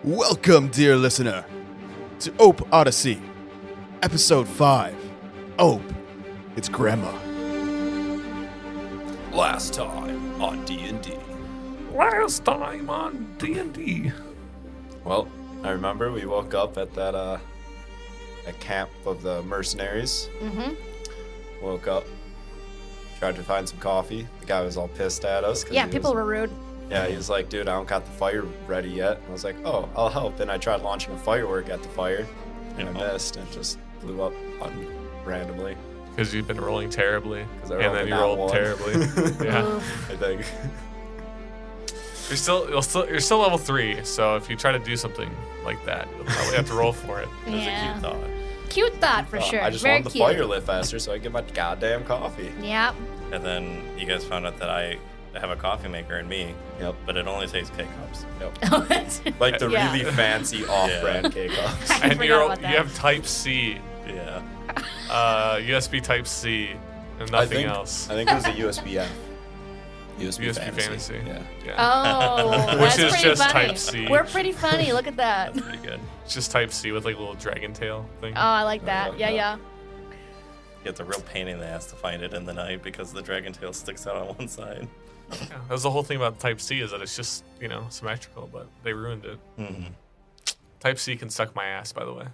Welcome, dear listener, to Ope Odyssey, Episode 5. Ope, it's Grandma. Last time on D&D. Last time on D&D. Well, I remember we woke up at that camp of the mercenaries. Mm-hmm. Woke up, tried to find some coffee. The guy was all pissed at us. Yeah, people were rude. Yeah, he was like, dude, I don't got the fire ready yet. I was like, oh, I'll help. And I tried launching a firework at the fire, and I missed, and it just blew up randomly. Because you've been rolling terribly. And then you rolled terribly. Yeah. I think. You're still level 3, so if you try to do something like that, you'll probably have to roll for it. Yeah. That's a cute thought. Cute thought for sure. I just Very wanted the cute. fire lit faster so I could get my goddamn coffee. Yep. And then you guys found out that I have a coffee maker in me. Yep. But it only takes K-cups. Yep. Like the Yeah. really fancy off-brand K-cups. I And forgot you about that. have Type C, Yeah. USB Type C, and nothing else. I think it was a USB-F. USB Fantasy. Yeah. Oh, Which that's is pretty just funny. Type C. We're pretty funny. Look at that. That's pretty good. It's just Type C with like a little dragon tail thing. Oh, I like that. Yeah. Yeah. It's a real pain in the ass to find it in the night because the dragon tail sticks out on one side. Yeah, that was the whole thing about Type C is that it's just, symmetrical, but they ruined it. Mm-hmm. Type C can suck my ass, by the way.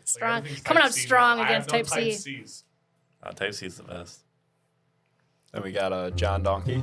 Strong. everything's Coming Type out C strong now. against I have Type no C. Type Cs. Type C is the best. Then we got a John Donkey.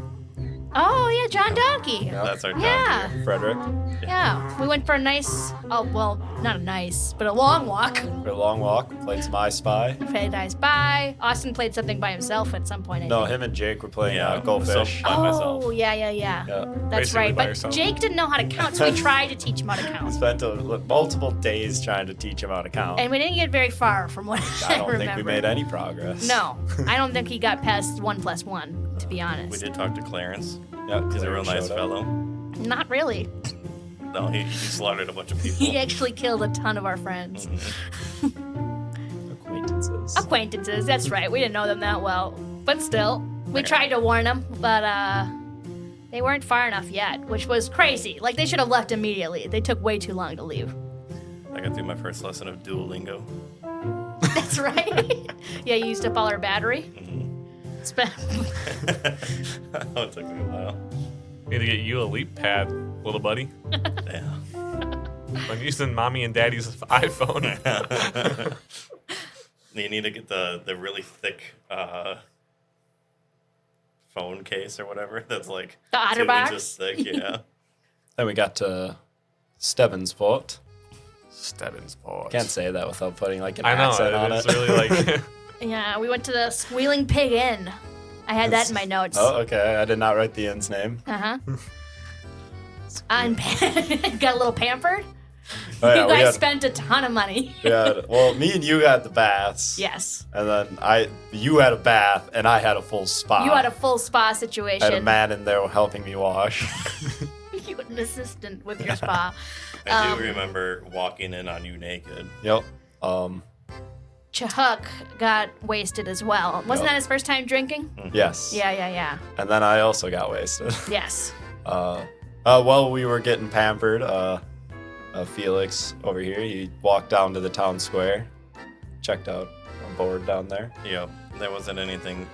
Oh, yeah, John Donkey. Yep. That's our John Yeah. deere. Frederick. Yeah. We went for a nice, not a nice, but a long walk. For a long walk. Played some I Spy. Played nice by. Austin played something by himself at some point. I No, think. him and Jake were playing Yeah, Goldfish. by myself. Oh, yeah. Yeah. That's Basically right. by But yourself. Jake didn't know how to count, so we tried to teach him how to We count. spent multiple days trying to teach him how to count. And we didn't get very far from what I don't remember. think we made any progress. No, I don't think he got past 1 + 1, to be honest. We did talk to Clarence. Yeah, He's a real nice showed up. fellow. Not really. No, he slaughtered a bunch of people. He actually killed a ton of our friends. Acquaintances. Acquaintances, that's right. We didn't know them that well. But still, we tried to warn them, but they weren't far enough yet, which was crazy. Like, they should have left immediately. They took way too long to leave. I got through my first lesson of Duolingo. That's right. Yeah, you used up all our battery. Spent. Oh, it took me a while. Need to get you a leap pad, little buddy. Yeah. I'm using mommy and daddy's iPhone. You need to get the really thick phone case or whatever that's like The 2 OtterBox? inches thick. Yeah. Then we got to Stebbinsport. Stebbinsport. Can't say that without putting like an I know, accent on it's it. really like... Yeah, we went to the Squealing Pig Inn. I had that in my notes. Oh, okay. I did not write the inn's name. Uh-huh. And got a little pampered. Oh, yeah, You we guys had- spent a ton of money. well, me and you had the baths. Yes. And then you had a bath and I had a full spa. You had a full spa I had a situation. man in there helping me wash. You had an assistant with your spa. I do remember walking in on you naked. Yep. Ch-Huck got wasted as well. Wasn't Yep. that his first time drinking? Yes. Yeah. And then I also got wasted. Yes. While we were getting pampered, Felix over here, he walked down to the town square, checked out a board down there. Yep. There wasn't anything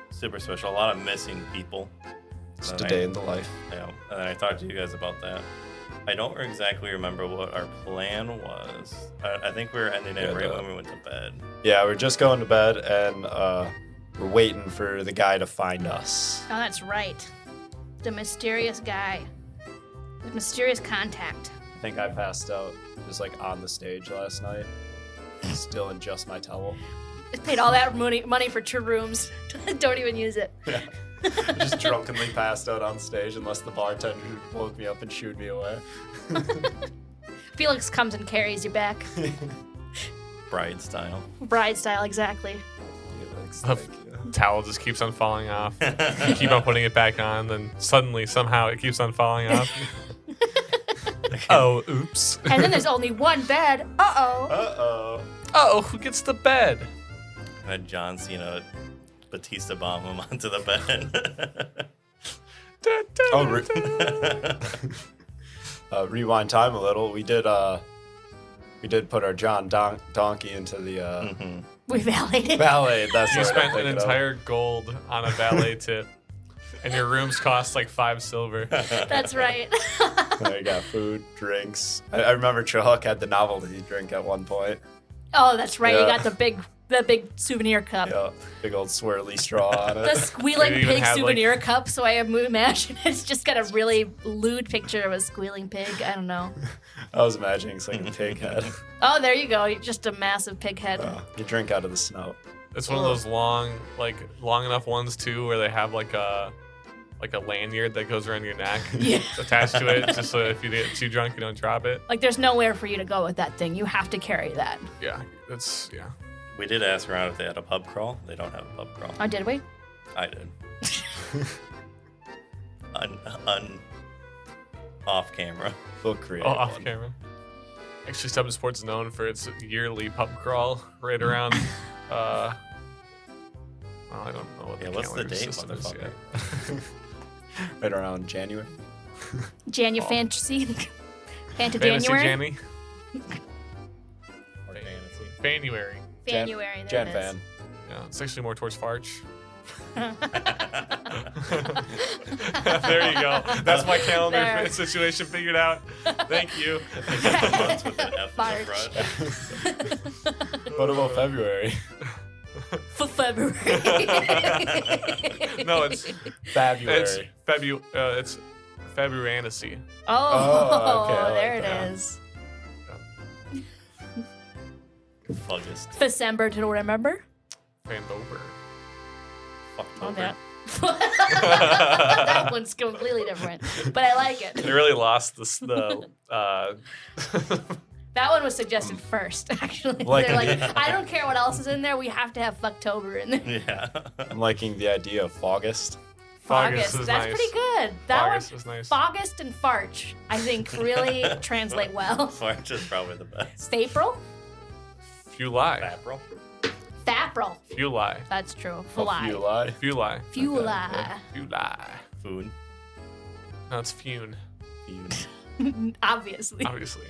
super special. A lot of missing people. Just a day in the life. Yeah. And then I talked to you guys about that. I don't exactly remember what our plan was. I think we were ending it right when we went to bed. Yeah, we're just going to bed and we're waiting for the guy to find us. Oh, that's right. The mysterious guy. The mysterious contact. I think I passed out just like on the stage last night, still in just my towel. Just paid all that money for 2 rooms. Don't even use it. Yeah. Just drunkenly passed out on stage unless the bartender woke me up and shooed me away. Felix comes and carries you back. Bride style. Bride style, exactly. Towel just keeps on falling off. You keep on putting it back on, then suddenly, somehow, it keeps on falling off. Oh, oops. And then there's only one bed. Uh-oh. Uh-oh. Oh, who gets the bed? I had John Cena Batista bomb him onto the bed. Oh, rewind time a little. We did put our John donkey into the We validated. valet. That's You what I'm spent an thinking of. entire gold on a valet tip, and your rooms cost like 5 silver. That's right. There you got food, drinks. I remember Ch-Huck had the novelty drink at one point. Oh, that's right. You Yeah. got the big souvenir cup. Yeah, big old swirly straw on The it. squealing They even pig have, souvenir cup, so I imagine it's just got a really lewd picture of a squealing pig. I don't know. I was imagining it's like a pig head. Oh, there you go. Just a massive pig head. You drink out of the snout. It's one of those long enough ones too, where they have like a lanyard that goes around your neck. Yeah. Attached to it, just so if you get too drunk, you don't drop it. Like, there's nowhere for you to go with that thing. You have to carry that. Yeah, yeah. We did ask around if they had a pub crawl. They don't have a pub crawl. Oh, did we? I did. Off camera. We'll create Off one. camera. Actually, Stubborn Sports is known for its yearly pub crawl right around. Well, I don't know what Yeah, the what's the calendar date, system is motherfucker? yet. Right around January. Fantasy. Fantasy January? Janny? Or fantasy. January. January. There Jan it is. fan. Yeah, it's actually more towards Farch. There you go. That's my calendar There. situation figured out. Thank you. Months with an F in March. the front. What about February? For February. No, it's February. it's February. Oh, okay, I like there that. it is. Fuggist. December to remember. Fandover. Oh, Fucktober. that. That one's completely different, but I like it. They really lost the That one was suggested first, actually. Like- They're like, I don't care what else is in there. We have to have Fucktober in there. Yeah. I'm liking the idea of August. August Foggist. is That's nice. pretty good. That August one, is nice. Foggist and Farch, I think, really translate well. March is probably the best. April? Fuli. April. Fapril. Fuli. That's true. Oh, Fly. Fuli. Fuli. Fula. Fuli. Food. No, it's Fune, Fune. Obviously. obviously.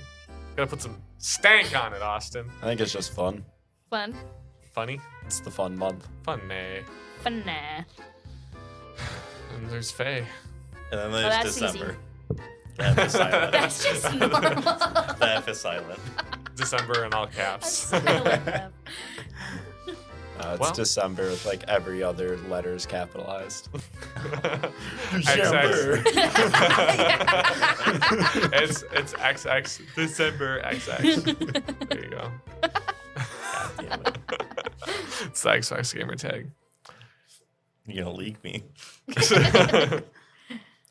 Gotta put some stank on it, Austin. I think it's just fun. Fun. Funny? It's the fun month. Funny. Fun. Nah. And there's Faye. And then Oh, there's that's December. easy. The F is silent. That's just normal. The F is silent. December in all caps. Silent F. It's Well- December with like every other letter is capitalized. XX. it's XX. December XX. There you go. God damn it. It's the XX gamer tag. You're gonna leak me.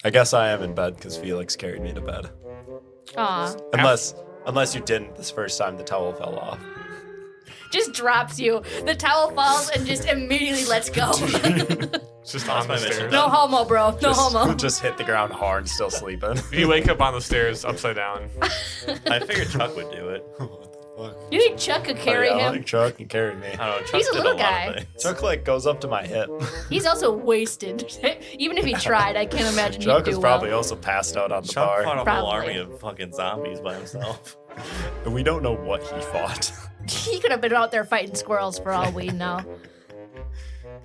I guess I am in bed because Felix carried me to bed. Aw. Unless you didn't this first time the towel fell off. Just drops you. The towel falls and just immediately lets go. It's just on the my mission. stairs. No homo, bro. No homo. Just hit the ground hard, still sleeping. You wake up on the stairs upside down. I figured Chuck would do it. You think Chuck could carry I him? think Chuck can carry me. I don't know. Chuck He's a did little lot guy. of things. Chuck like goes up to my hip. He's also wasted. Even if he tried, I can't imagine Chuck he'd is do probably well. also passed out on the Chuck fought bar. a whole Probably. army of fucking zombies by himself. And we don't know what he fought. He could have been out there fighting squirrels for all we know.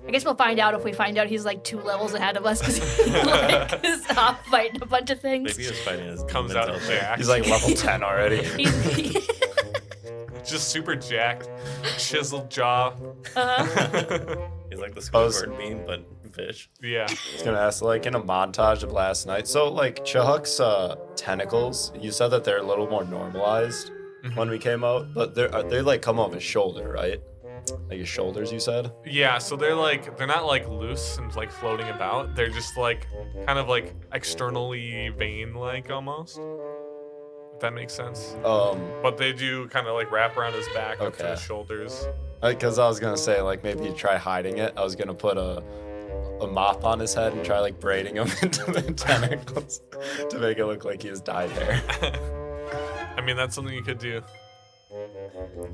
I guess we'll find out if we find out he's like 2 levels ahead of us because he like, is off fighting a bunch of things. Maybe he was fighting his Comes demons out there. jacked. He's like level 10 already. He's, Just super jacked. Chiseled jaw. He's like the was- Squidward bean, but fish. Yeah. I was gonna ask, like in a montage of last night. So like Ch-Huck's tentacles, you said that they're a little more normalized when we came out, but they like come off his shoulder, right? Like his shoulders, you said. Yeah, so they're not like loose and like floating about. They're just like kind of like externally vein like almost. If that makes sense. But they do kind of like wrap around his back up to Okay. his shoulders. Because I was gonna say like maybe you try hiding it. I was gonna put a mop on his head and try like braiding him into the tentacles to make it look like he has dyed hair. I mean, that's something you could do.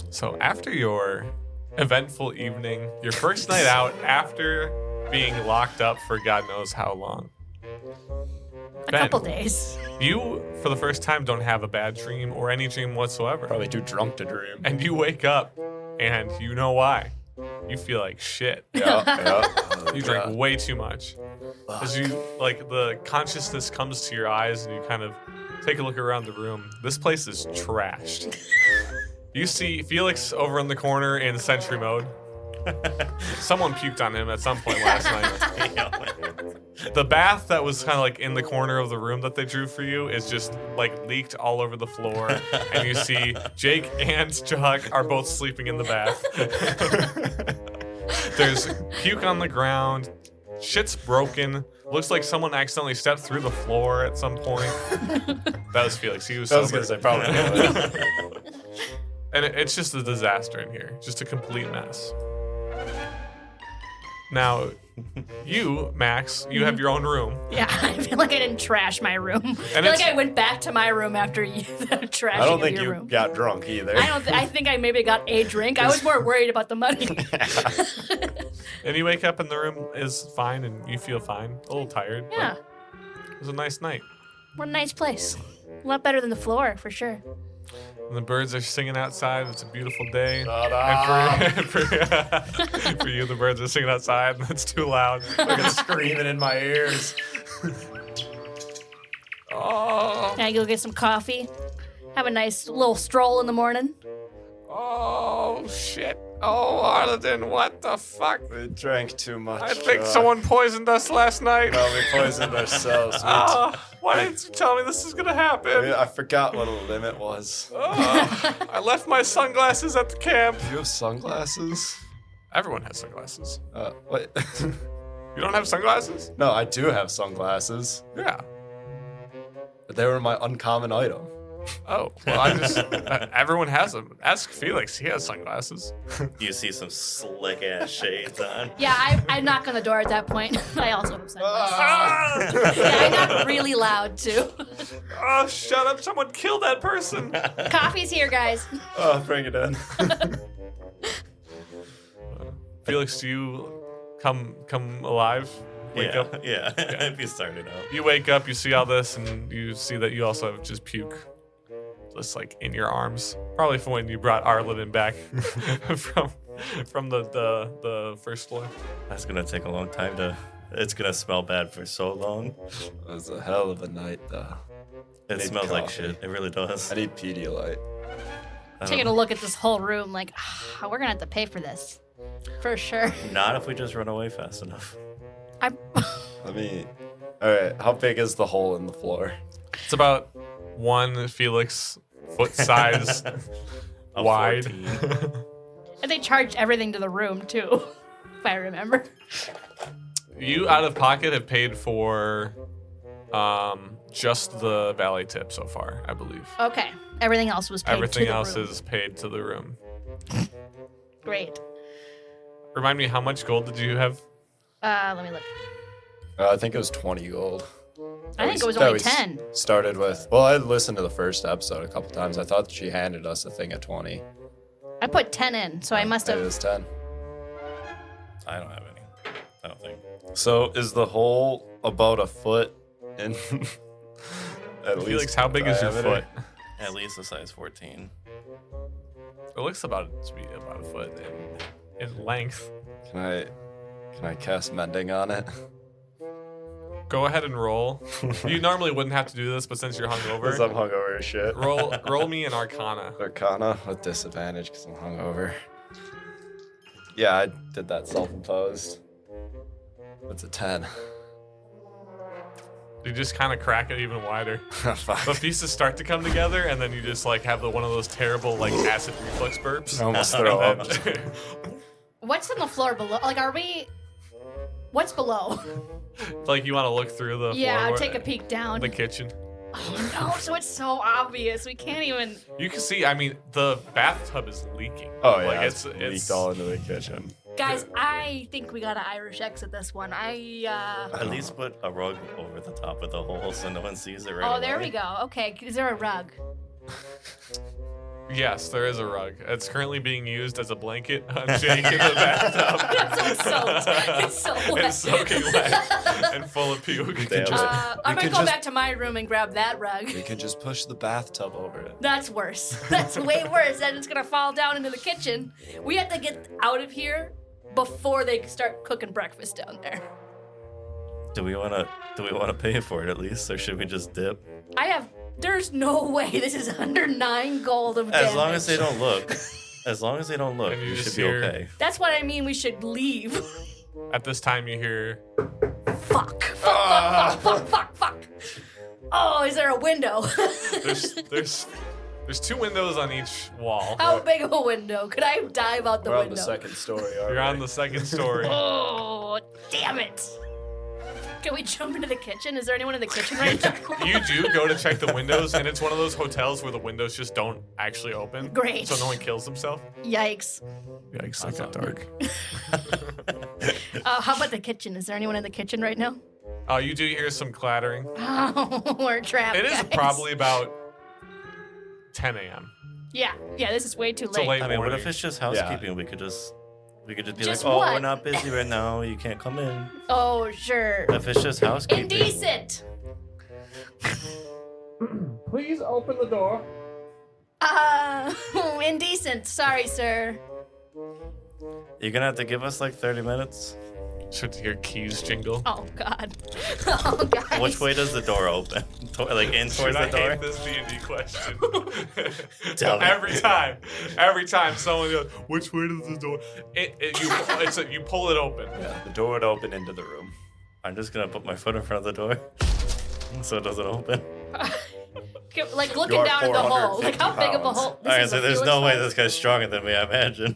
So after your eventful evening, your first night out after being locked up for God knows how long, A Ben, couple days. You, for the first time, don't have a bad dream or any dream whatsoever. Probably too drunk to dream. And you wake up, and you know why. You feel like shit. Yeah. You drank way too much. As you, like, the consciousness comes to your eyes, and you kind of take a look around the room. This place is trashed. You see Felix over in the corner in sentry mode. Someone puked on him at some point last night. The bath that was kind of like in the corner of the room that they drew for you is just like leaked all over the floor. And you see Jake and Ch-Huck are both sleeping in the bath. There's puke on the ground. Shit's broken. Looks like someone accidentally stepped through the floor at some point. That was Felix. He was I was sober. gonna say probably. And it's just a disaster in here. Just a complete mess. Now, you, Max, you have your own room. Yeah, I feel like I didn't trash my room. I feel it's- like I went back to my room after you trashing I don't think your you room. got drunk either. I think I maybe got a drink. I was more worried about the money. And you wake up and the room is fine and you feel fine. A little tired. but Yeah, It was a nice night. what a nice place. A lot better than the floor, for sure. And the birds are singing outside. It's a beautiful day. Shut up. And for you, the birds are singing outside and it's too loud. Fucking screaming in my ears. Oh, Can I go get some coffee? Have a nice little stroll in the morning? oh, shit. Oh, Arliden, what the fuck? We drank too much. I think someone poisoned us last night. No, we poisoned ourselves. Why didn't you tell me this is gonna happen? I forgot what a limit was. I left my sunglasses at the camp. Do you have sunglasses? Everyone has sunglasses. What? You don't have sunglasses? No, I do have sunglasses. Yeah. But they were my uncommon item. Oh, well, I just, everyone has them. Ask Felix, he has sunglasses. You see some slick ass shades on. Yeah, I knock on the door at that point. I also have sunglasses. Yeah, I knock really loud too. Oh, shut up, someone kill that person. Coffee's here, guys. Oh, bring it in. Felix, do you come alive? Wake Yeah, up? yeah. If you started out. You wake up, you see all this, and you see that you also have just puke. Just like in your arms. Probably from when you brought Arliden back from the first floor. That's gonna take a long time to. It's gonna smell bad for so long. It was a hell of a night, though. It need smells like coffee. shit. It really does. I need Pedialyte. Taking a look at this whole room, like, we're gonna have to pay for this. For sure. Not if we just run away fast enough. Let me. Alright, how big is the hole in the floor? It's about one Felix foot size A wide. 14. And they charged everything to the room too, if I remember. You out of pocket have paid for just the valet tip so far, I believe. Okay. Everything else was paid Everything to the else room. is paid to the room. Great. Remind me, how much gold did you have? Let me look. I think it was 20 gold. I think it was That only we 10. Started with. Well, I listened to the first episode a couple times. I thought she handed us a thing at 20. I put 10 in, so I must Maybe it have. was 10. I don't have any. I don't think. So is the hole about a foot in? At Felix, least how big is your diameter? foot? At least a size 14. It looks about to be about a foot in length. Can I cast mending on it? Go ahead and roll. You normally wouldn't have to do this, but since you're Because I'm hungover, hungover as shit. roll me an Arcana. Arcana with disadvantage because I'm hungover. Yeah, I did that self-imposed. It's a 10. You just kind of crack it even wider. Fuck. The pieces start to come together, and then you just like have one of those terrible like acid reflux burps. I almost throw up. What's on the floor below? Like, are we. What's below? Like you want to look through the Yeah, floor, I'll take a peek down. the kitchen. Oh no, so it's so obvious. We can't even. You can see. I mean, the bathtub is leaking. Oh yeah, like it's leaked all into the kitchen. Guys, I think we got an Irish exit this one. At least put a rug over the top of the hole so no one sees it right Oh, away. there we go. Okay, is there a rug? Yes, there is a rug. It's currently being used as a blanket on Jake in the bathtub. It's so wet. It's soaking wet and full of puke. I'm gonna go back to my room and grab that rug. We can just push the bathtub over it. That's worse. That's way worse. Then it's gonna fall down into the kitchen. We have to get out of here before they start cooking breakfast down there. Do we wanna pay for it at least, or should we just dip? There's no way this is under 9 gold of damage. As long as they don't look. As long as they don't look, we should be okay. That's what I mean. We should leave. At this time, you hear. Fuck. Oh, is there a window? There's 2 windows on each wall. How big of a window? Could I dive out the We're window? on the second story. You're on the second story. Oh, damn it. Can we jump into the kitchen? Is there anyone in the kitchen right now? You do go to check the windows, and it's one of those hotels where the windows just don't actually open. Great. So no one kills themselves. Yikes. Yikes, that got dark. How about the kitchen? Is there anyone in the kitchen right now? Oh, you do hear some clattering. Oh, we're trapped. It is guys. probably about 10 a.m. Yeah, this is way too It's a late. late I mean, what morning. if it's just housekeeping? We could just be Just like, oh, what? we're not busy right now. You can't come in. Oh, sure. If it's just housekeeping. Indecent. Please open the door. Indecent. Sorry, sir. You're gonna have to give us like 30 minutes. Should hear keys jingle. Oh, God. Oh, guys. Which way does the door open? Like in Should towards I the door? hate this D&D question? Tell me. Every time someone goes, which way does the door? You pull it open. Yeah, the door would open into the room. I'm just gonna put my foot in front of the door so it doesn't open. Like looking down at the hole. Like how big of a hole? This Alright, is so a there's Felix no way hole? this guy's stronger than me, I imagine.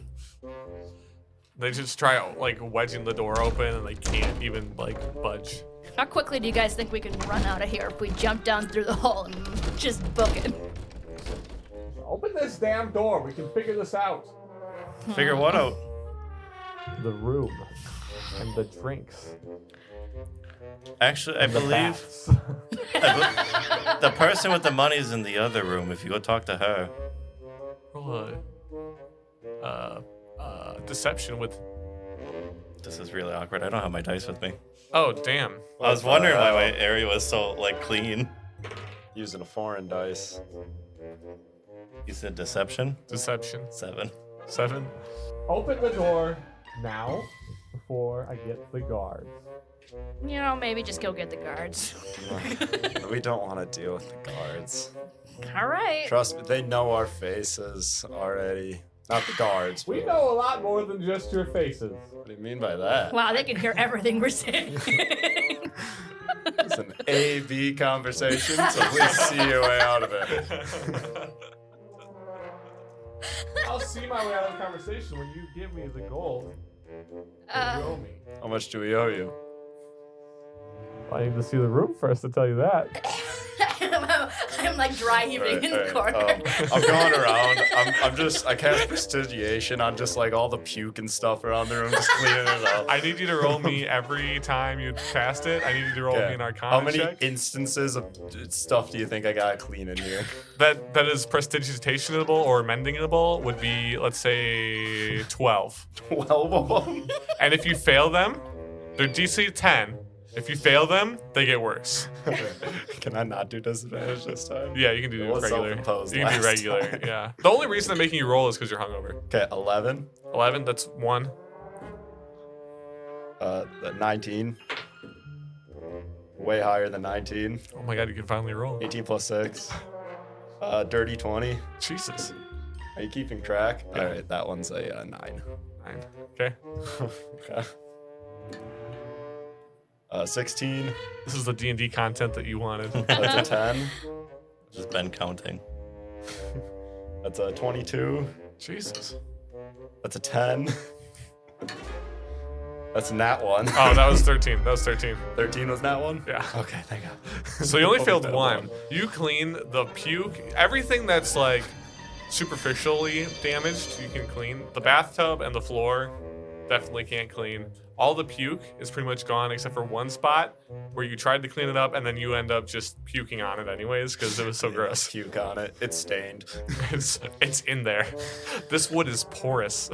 They just try like wedging the door open and they can't even like budge. How quickly do you guys think we can run out of here if we jump down through the hole and just book it? Open this damn door. We can figure this out. Figure what out? The room and the drinks. Actually, I believe Bats. the person with the money's in the other room. If you go talk to her. Roll deception with. This is really awkward. I don't have my dice with me. Oh damn! I was wondering why my area was so like clean. Using a foreign dice. You said deception? Deception 7. 7. Open the door now before I get the guards. You know, maybe just go get the guards. We don't want to deal with the guards. All right. Trust me, they know our faces already. Not the guards. We but- know a lot more than just your faces. What do you mean by that? Wow, they can hear everything we're saying. It's an A-B conversation, so please see your way out of it. I'll see my way out of the conversation when you give me the gold. You owe me. How much do we owe you? I need to see the room first to tell you that. I'm like dry heaving in the corner. I'm going around. I cast prestidigitation on just like all the puke and stuff around the room, just cleaning it up. I need you to roll me every time you cast it. I need you to roll me an Arcana How many check. instances of stuff do you think I gotta clean in here? That is prestigitationable or mendingable would be, let's say, 12. 12 of them? And if you fail them, they're DC 10. If you fail them, they get worse. Can I not do disadvantage this time? Yeah, you can do It was regular. self-imposed You can do last regular, time. yeah. The only reason I'm making you roll is because you're hungover. Okay, 11. 11, that's 1. 19. Way higher than 19. Oh my god, you can finally roll. 18 plus 6. Dirty 20. Jesus. Are you keeping track? Yeah. Alright, that one's a 9. 9. Okay. Okay. 16. This is the D&D content that you wanted. That's a 10. Just been counting. That's a 22. Jesus. That's a 10. That's a nat 1. Oh, that was 13. That was 13. 13 was nat 1? Yeah. Okay, thank God. So you only failed That 1. You clean the puke. Everything that's like superficially damaged, you can clean. The bathtub and the floor definitely can't clean. all the puke is pretty much gone except for one spot where you tried to clean it up and then you end up just puking on it anyways because it was so gross. Puke on it. It's stained. It's in there. This wood is porous.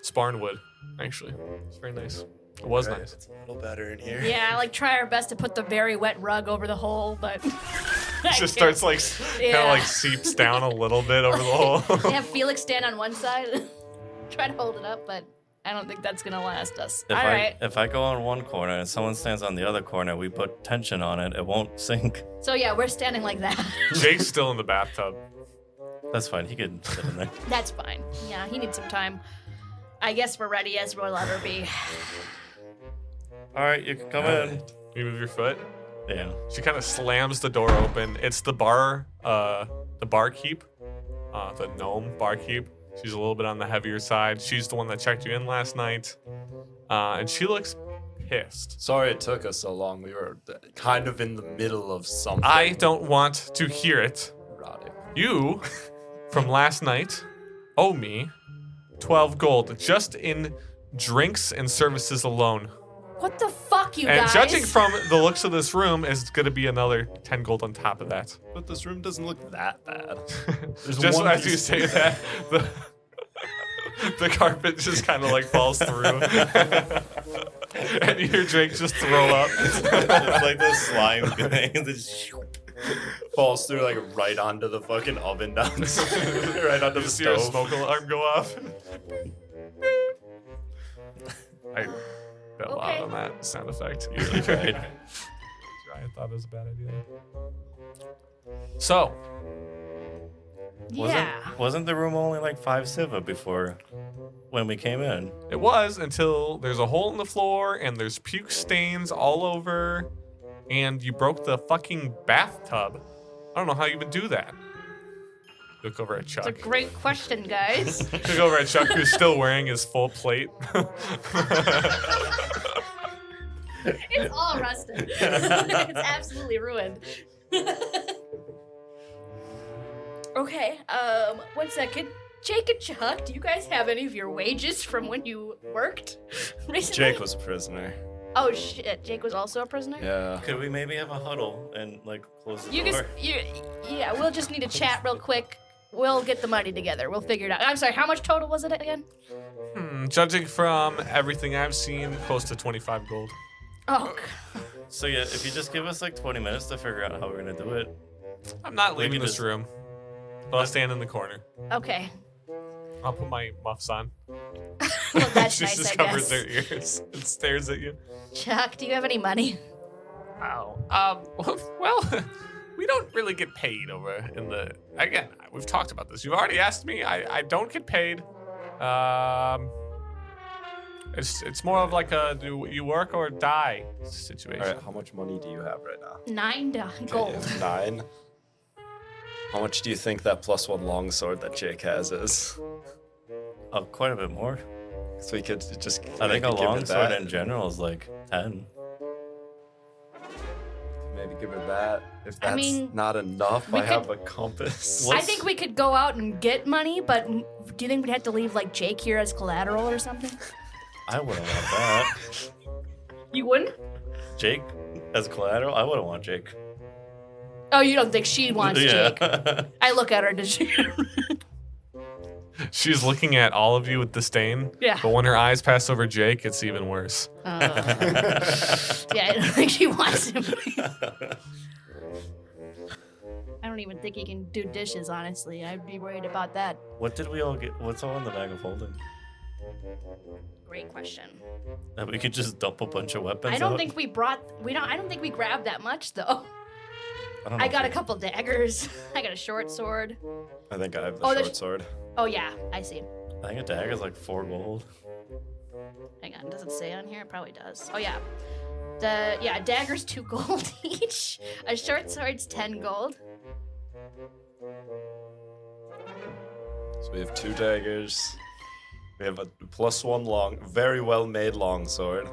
Sparn wood, actually. It's very nice. It was nice. It's a little better in here. Yeah, like try our best to put the very wet rug over the hole, but It just starts like kind of like seeps down a little bit over the hole. They have Felix stand on one side, try to hold it up, but I don't think that's gonna last us. All right. If I go on one corner and someone stands on the other corner, we put tension on it. It won't sink. So yeah, we're standing like that. Jake's still in the bathtub. That's fine. He can sit in there. That's fine. Yeah, he needs some time. I guess we're ready as we'll ever be. All right, you can come in. You move your foot. Yeah. She kind of slams the door open. It's the barkeep, the gnome barkeep. She's a little bit on the heavier side. She's the one that checked you in last night, and she looks pissed. Sorry it took us so long. We were kind of in the middle of something. I don't want to hear it. Rotting. You, from last night, owe me 12 gold just in drinks and services alone. What the fuck, you And guys? judging from the looks of this room, is going to be another 10 gold on top of that. But this room doesn't look that bad. Just one as you piece- say that, the carpet just kind of like falls through. And you hear Drake just throw up. It's like the slime thing. Falls through like right onto the fucking oven downstairs. Right onto You the see your stove. smoke alarm go off. I fell out Okay. on that sound effect. You really tried. I thought it was a bad idea. So, Yeah. Wasn't the room only like 5 Siva before when we came in? it was until there's a hole in the floor and there's puke stains all over and you broke the fucking bathtub. I don't know how you would do that. Look over at Chuck. It's a great question, guys. Look over at Chuck, who's still wearing his full plate. It's all rusted. It's absolutely ruined. Okay, 1 second. Jake and Ch-Huck, do you guys have any of your wages from when you worked recently? Jake was a prisoner. Oh shit, Jake was also a prisoner? Yeah. Could we maybe have a huddle and like close the You door? guys, yeah, we'll just need to chat real quick. We'll get the money together. We'll figure it out. I'm sorry, how much total was it again? Judging from everything I've seen, close to 25 gold. Oh, So yeah, if you just give us like 20 minutes to figure out how we're gonna do it. I'm not We leaving can this just- room. But I'll stand in the corner. okay. I'll put my muffs on. Well, that's She nice, just I covers guess. their ears and stares at you. Chuck, do you have any money? Oh. Well, we don't really get paid over in the. Again, we've talked about this. You've already asked me. I don't get paid. It's more of like a do you work or die situation. All right, how much money do you have right now? 9 gold. 9. How much do you think that +1 longsword that Jake has is? Quite a bit more. So we could just. I think a maybe give it longsword that. in general is like 10. Maybe give her that. If I that's mean, not enough, we I have could- a compass. I think we could go out and get money, but do you think we'd have to leave like Jake here as collateral or something? I wouldn't want that. You wouldn't? Jake as collateral? I wouldn't want Jake. Oh, you don't think she wants Jake? Yeah. I look at her. Does she? She's looking at all of you with disdain. Yeah. But when her eyes pass over Jake, it's even worse. Yeah, I don't think she wants him. I don't even think he can do dishes, honestly. I'd be worried about that. What did we all get? What's all in the bag of holding? Great question. That we could just dump a bunch of weapons I don't out? think I don't think we grabbed that much though. don't know I if got we- a couple daggers. I got a short sword. I think I have the Oh, there's- short sword. Oh yeah, I see. I think a dagger is like 4 gold. Hang on, does it say on here? It probably does. Oh yeah. A dagger's 2 gold each. A short sword's 10 gold. So we have 2 daggers. We have a +1 very well made longsword.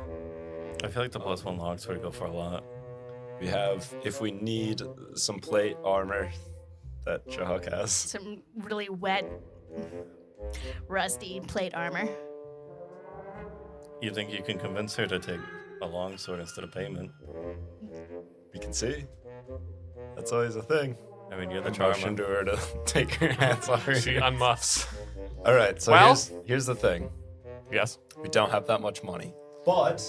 I feel like the +1 longsword would go for a lot. We have, if we need some plate armor that Ch-Huck has. Some really wet, rusty plate armor. You think you can convince her to take a longsword instead of payment? We can see. That's always a thing. I mean, you're the Motion to her to take her hands off her. She unmuffs. All right, so Well- here's the thing. Yes. We don't have that much money, but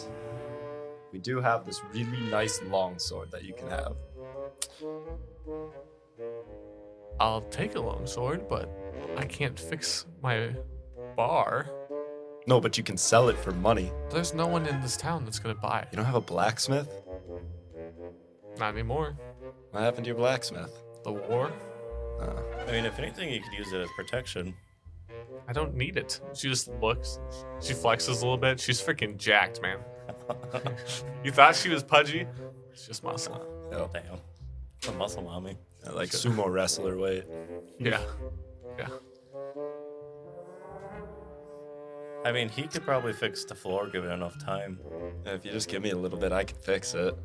we do have this really nice longsword that you can have. I'll take a longsword, but I can't fix my bar. No, but you can sell it for money. There's no one in this town that's gonna buy it. You don't have a blacksmith? Not anymore. What happened to your blacksmith? The war? I mean, if anything, you could use it as protection. I don't need it. She just looks. She flexes a little bit. She's freaking jacked, man. You thought she was pudgy? It's just muscle. Yep. Damn. A muscle mommy. Like sumo wrestler weight. Yeah. Yeah. I mean, he could probably fix the floor given enough time. If you just give me a little bit, I can fix it.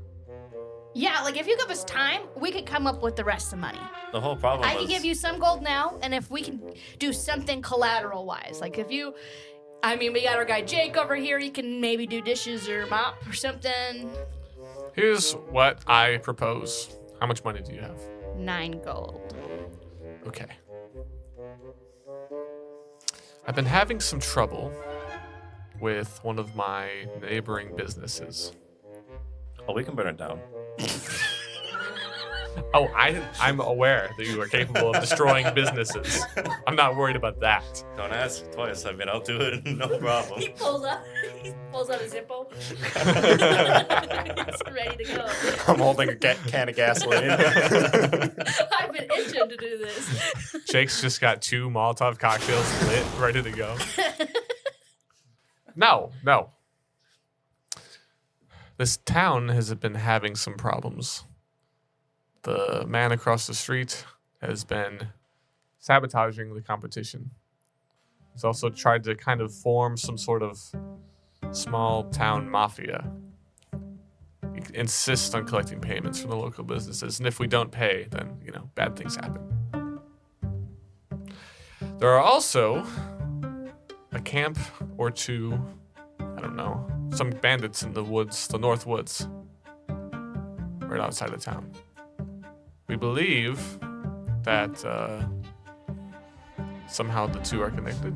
Yeah, like if you give us time, we could come up with the rest of the money. The whole problem I was... can give you some gold now, and if we can do something collateral-wise, like if you, I mean, we got our guy Jake over here. He can maybe do dishes or mop or something. Here's what I propose. How much money do you have? 9 gold. Okay. I've been having some trouble with one of my neighboring businesses. Oh, we can burn it down. Oh, I'm aware that you are capable of destroying businesses. I'm not worried about that. Don't ask twice. I mean, I'll do it. No problem. He pulls out a Zippo. He's ready to go. I'm holding a can of gasoline. I've been itching to do this. Jake's just got 2 Molotov cocktails lit, ready to go. No. This town has been having some problems. The man across the street has been sabotaging the competition. He's also tried to kind of form some sort of small town mafia. He insists on collecting payments from the local businesses, and if we don't pay, then, bad things happen. There are also a camp or two, I don't know, some bandits in the woods, the North Woods, right outside of town. We believe that somehow the two are connected.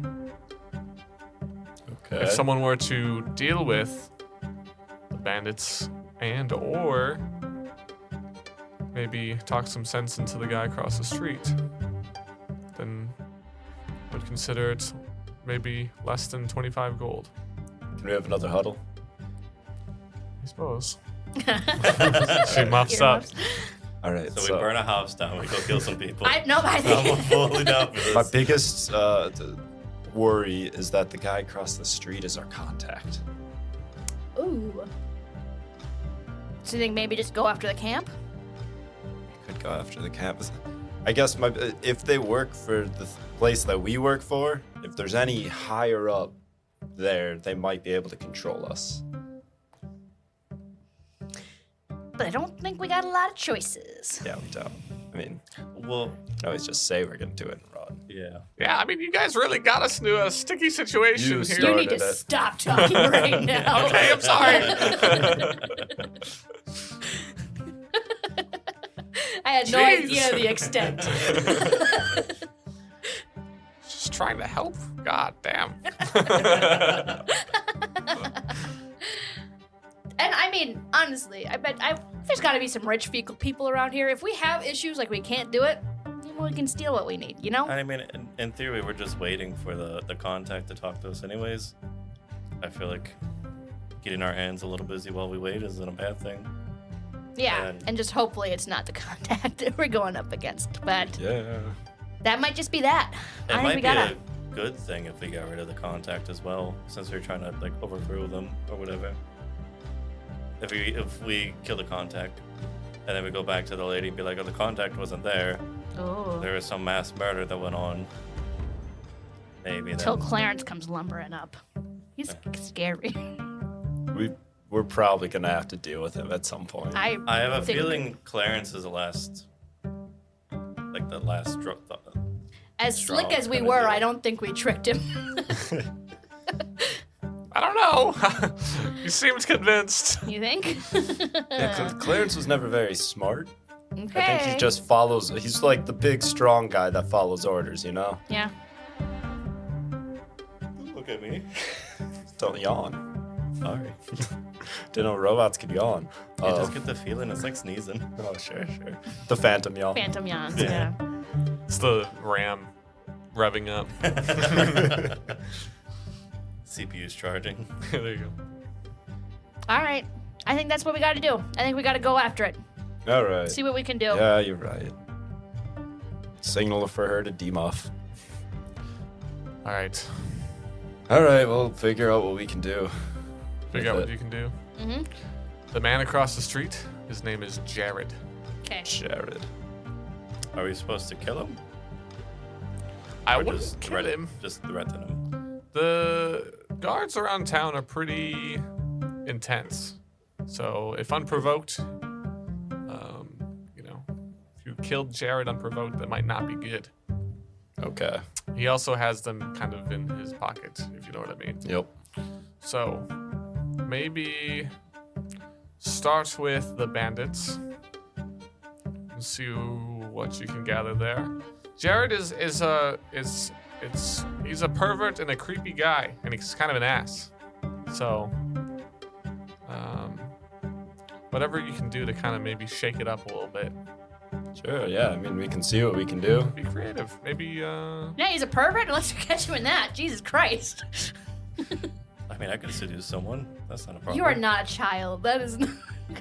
Okay. If someone were to deal with the bandits and or maybe talk some sense into the guy across the street, then I would consider it maybe less than 25 gold. Can we have another huddle? I suppose. She muffs up. All right. So we burn a house down. We go kill some people. I I'm think. fully down for this. My biggest worry is that the guy across the street is our contact. Ooh. So you think maybe just go after the camp? We could go after the camp. I guess if they work for the place that we work for, if there's any higher up there, they might be able to control us. But I don't think we got a lot of choices. Yeah, we don't. I mean, Well, we can always just say we're gonna do it and run. yeah. Yeah, I mean, you guys really got us into a sticky situation You here. You need to started it. stop talking right now. Okay, I'm sorry. I had no Jeez. idea the extent. Just trying to help. God damn. And I mean, honestly, I bet there's got to be some rich people around here. If we have issues like we can't do it, we can steal what we need, you know? I mean, in theory, we're just waiting for the contact to talk to us anyways. I feel like getting our hands a little busy while we wait isn't a bad thing. Yeah, and just hopefully it's not the contact that we're going up against. But Yeah. that might just be that. It I might think be we gotta. a good thing if we got rid of the contact as well, since we're trying to overthrow them or whatever. If we kill the contact, and then we go back to the lady and be like, oh, the contact wasn't there. Oh. There was some mass murder that went on. Maybe Until then. Clarence comes lumbering up. He's scary. We're probably gonna have to deal with him at some point. I have a think- feeling Clarence is the last drug. As Strong slick as we kinda were, deal. I don't think we tricked him. I don't know. He seems convinced. You think? Yeah, Clarence was never very smart. Okay. I think he just follows. He's like the big, strong guy that follows orders, you know? Yeah. Look at me. Don't yawn. Sorry. Didn't know robots could yawn. You just get the feeling it's like sneezing. Oh, sure. The phantom yawn. Phantom yawns. Yeah. It's the RAM revving up. CPU's charging. There you go. All right. I think that's what we got to do. I think we got to go after it. All right. See what we can do. Yeah, you're right. Signal for her to demuff. All right. All right, we'll figure out what we can do. Figure out with what it. you can do. Mm-hmm. The man across the street, his name is Jared. Okay. Jared. Are we supposed to kill him? I Or wouldn't just kill him. Just threaten him. The guards around town are pretty intense. So if unprovoked, if you killed Jared unprovoked, that might not be good. Okay. He also has them kind of in his pocket, if you know what I mean. Yep. So maybe start with the bandits and see what you can gather there. Jared is he's a pervert and a creepy guy, and he's kind of an ass. So whatever you can do to kind of maybe shake it up a little bit. Sure, yeah. I mean, we can see what we can do. Be creative. Maybe Yeah, he's a pervert. Let's catch him in that. Jesus Christ. I mean, I could seduce someone. That's not a problem. You are not a child. That is. Not...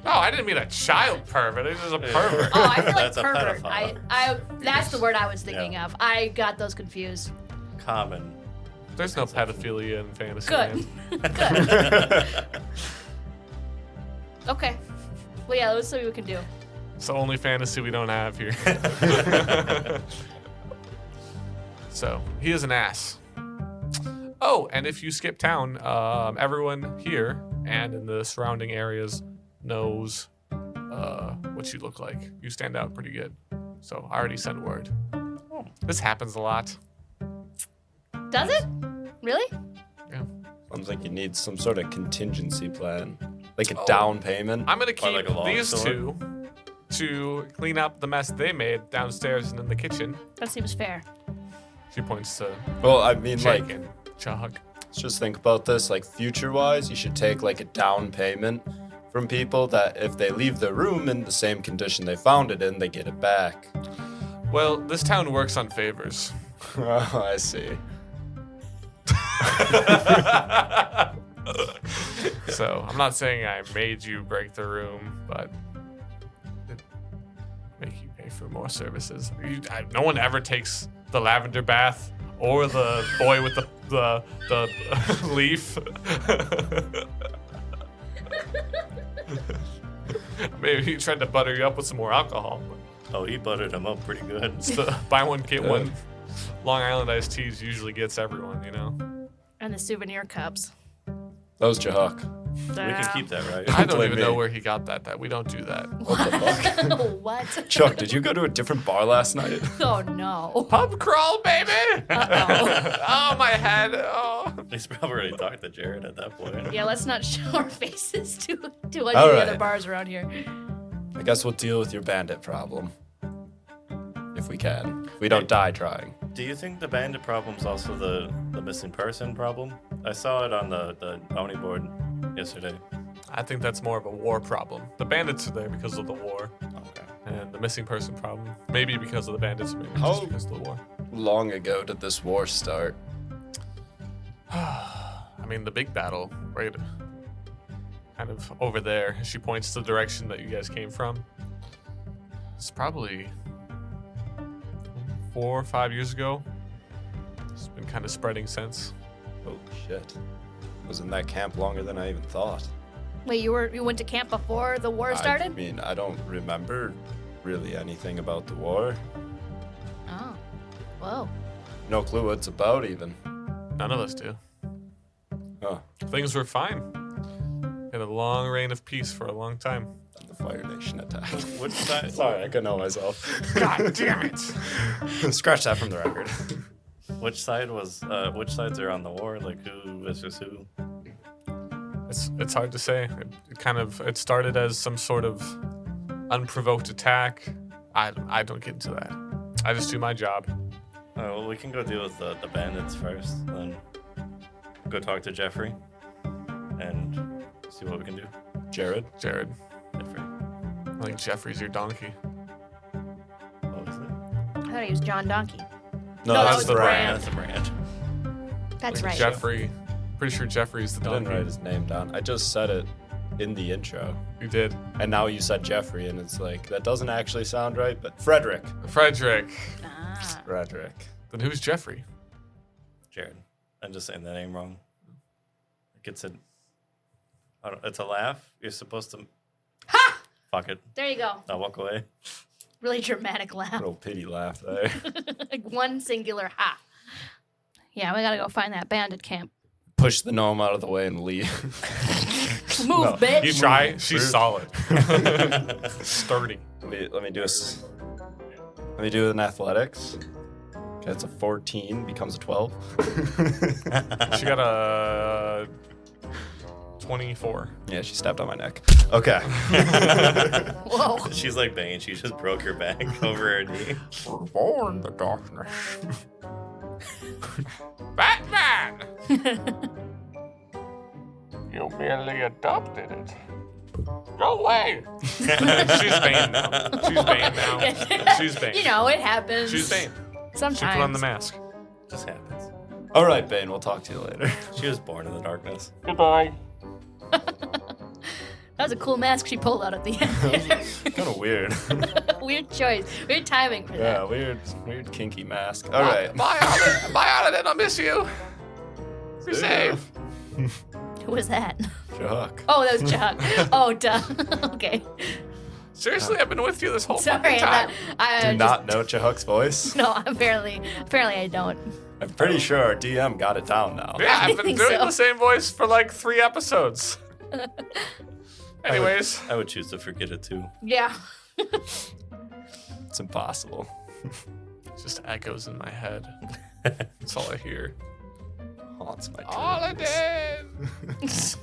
Oh, I didn't mean a child pervert. It was a pervert. Oh, I feel like That's a pervert. pedophile. That's the word I was thinking Yeah. of. I got those confused. Common. There's no pedophilia in fantasy Good. land. Good. Okay. Well, yeah, let's see what we can do. It's the only fantasy we don't have here. So, he is an ass. Oh, and if you skip town, everyone here and in the surrounding areas knows what you look like. You stand out pretty good. So, I already sent word. This happens a lot. Does it? Really? Yeah. Sounds like you need some sort of contingency plan. Like a down payment. I'm going to keep like a long these sword? two to clean up the mess they made downstairs and in the kitchen. That seems fair. She points to Well, I mean, Jake like, and Ch-Huck. let's just think about this. Like, future-wise, you should take, like, a down payment from people that if they leave the room in the same condition they found it in, they get it back. Well, this town works on favors. Oh, I see. So, I'm not saying I made you break the room, but it make you pay for more services. No one ever takes the lavender bath or the boy with the leaf. Maybe he tried to butter you up with some more alcohol. Oh, he buttered him up pretty good. It's the buy one get one Long Island iced teas usually gets everyone, you know. And the souvenir cups. That was Ch-Huck. We can keep that, right? I don't Blame even know me. where he got that. That we don't do that. What the fuck? What? Chuck, did you go to a different bar last night? Oh no. Pub crawl, baby! Uh-oh. Oh, my head. Oh. He's probably already talked to Jared at that point. Yeah, let's not show our faces to any All of the right. other bars around here. I guess we'll deal with your bandit problem. If we can. If we don't die trying. Do you think the bandit problem's also the missing person problem? I saw it on the bounty board yesterday. I think that's more of a war problem. The bandits are there because of the war, Okay. and the missing person problem maybe because of the bandits, maybe How- just because of the war. Long ago did this war start? I mean, the big battle, right? Kind of over there. She points to the direction that you guys came from. It's probably 4 or 5 years ago. It's been kind of spreading since. Holy shit. Was in that camp longer than I even thought. Wait, you went to camp before the war started? I mean, I don't remember really anything about the war. Oh. Whoa. No clue what it's about even. None of us do. Huh. Things were fine. Had a long reign of peace for a long time. The Fire Nation attack. Which side? Sorry, I couldn't know myself. God damn it! Scratch that from the record. Which side was? Which sides are on the war? Like who versus who? It's hard to say. It started as some sort of unprovoked attack. I don't get into that. I just do my job. All right, well, we can go deal with the bandits first, then go talk to Jeffrey and see what we can do. Jared. Jeffrey. I think Jeffrey's your donkey. What was it? I thought he was John Donkey. No, that that's was the the brand. That's the brand. That's right. Jeffrey. Pretty sure Jeffrey's the I didn't donkey. write his name down. I just said it in the intro. You did. And now you said Jeffrey, and it's like, that doesn't actually sound right, but Frederick. Frederick. Ah. Frederick. Then who's Jeffrey? Jared. I'm just saying that name wrong. It's a laugh. You're supposed to. Ha! Fuck it. There you go. I'll walk away. Really dramatic laugh. Little pity laugh there. Like one singular ha. Yeah, we gotta go find that bandit camp. Push the gnome out of the way and leave. Move, bitch. You try. She's solid. Sturdy. Let me do an athletics. Okay, that's a 14, becomes a 12. She got a 24. Yeah, she stepped on my neck. Okay. Whoa. She's like banging. She just broke her back over her knee. We're born the darkness. Batman! You merely adopted it. Go away! She's Bane now. She's Bane. You know, it happens. She's Bane. Sometimes. She put on the mask. Just happens. All right, Bane, we'll talk to you later. She was born in the darkness. Goodbye. That was a cool mask she pulled out at the end. Kind of weird. Weird choice. Weird timing for Yeah, that. weird kinky mask. All right. Bye, Arliden. I miss you. Be safe. Who was that? Ch-Huck. Oh, that was Ch-Huck. Oh, duh. Okay. Seriously, I've been with you this whole Sorry. fucking time. I Do just, not know Ch-Huck's voice. No, apparently I don't. I'm pretty sure our DM got it down now. Yeah, I've been think doing so. the same voice for like 3 episodes. Anyways, I would choose to forget it too. Yeah. It's impossible. it just echoes in my head. That's all I hear. Haunts my Arliden! dreams.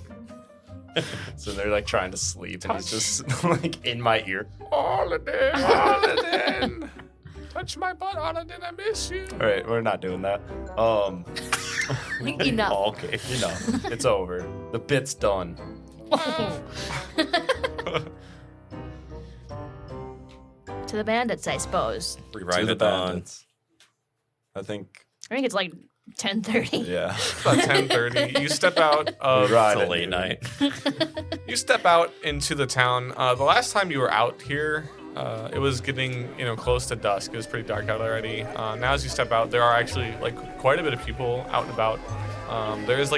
So they're like trying to sleep, and he's just like in my ear. Arliden! Touch my butt, Arliden. I miss you. All right, we're not doing that. Enough. Okay, it's over. The bit's done. To the bandits, I suppose. We To ride the it on. bandits. I think, I think it's like 10:30. yeah. About 10:30. You step out of Right. It's a late night. You step out into the town. The last time you were out here, it was getting close to dusk. It was pretty dark out already. Now as you step out, there are actually like quite a bit of people out and about. There is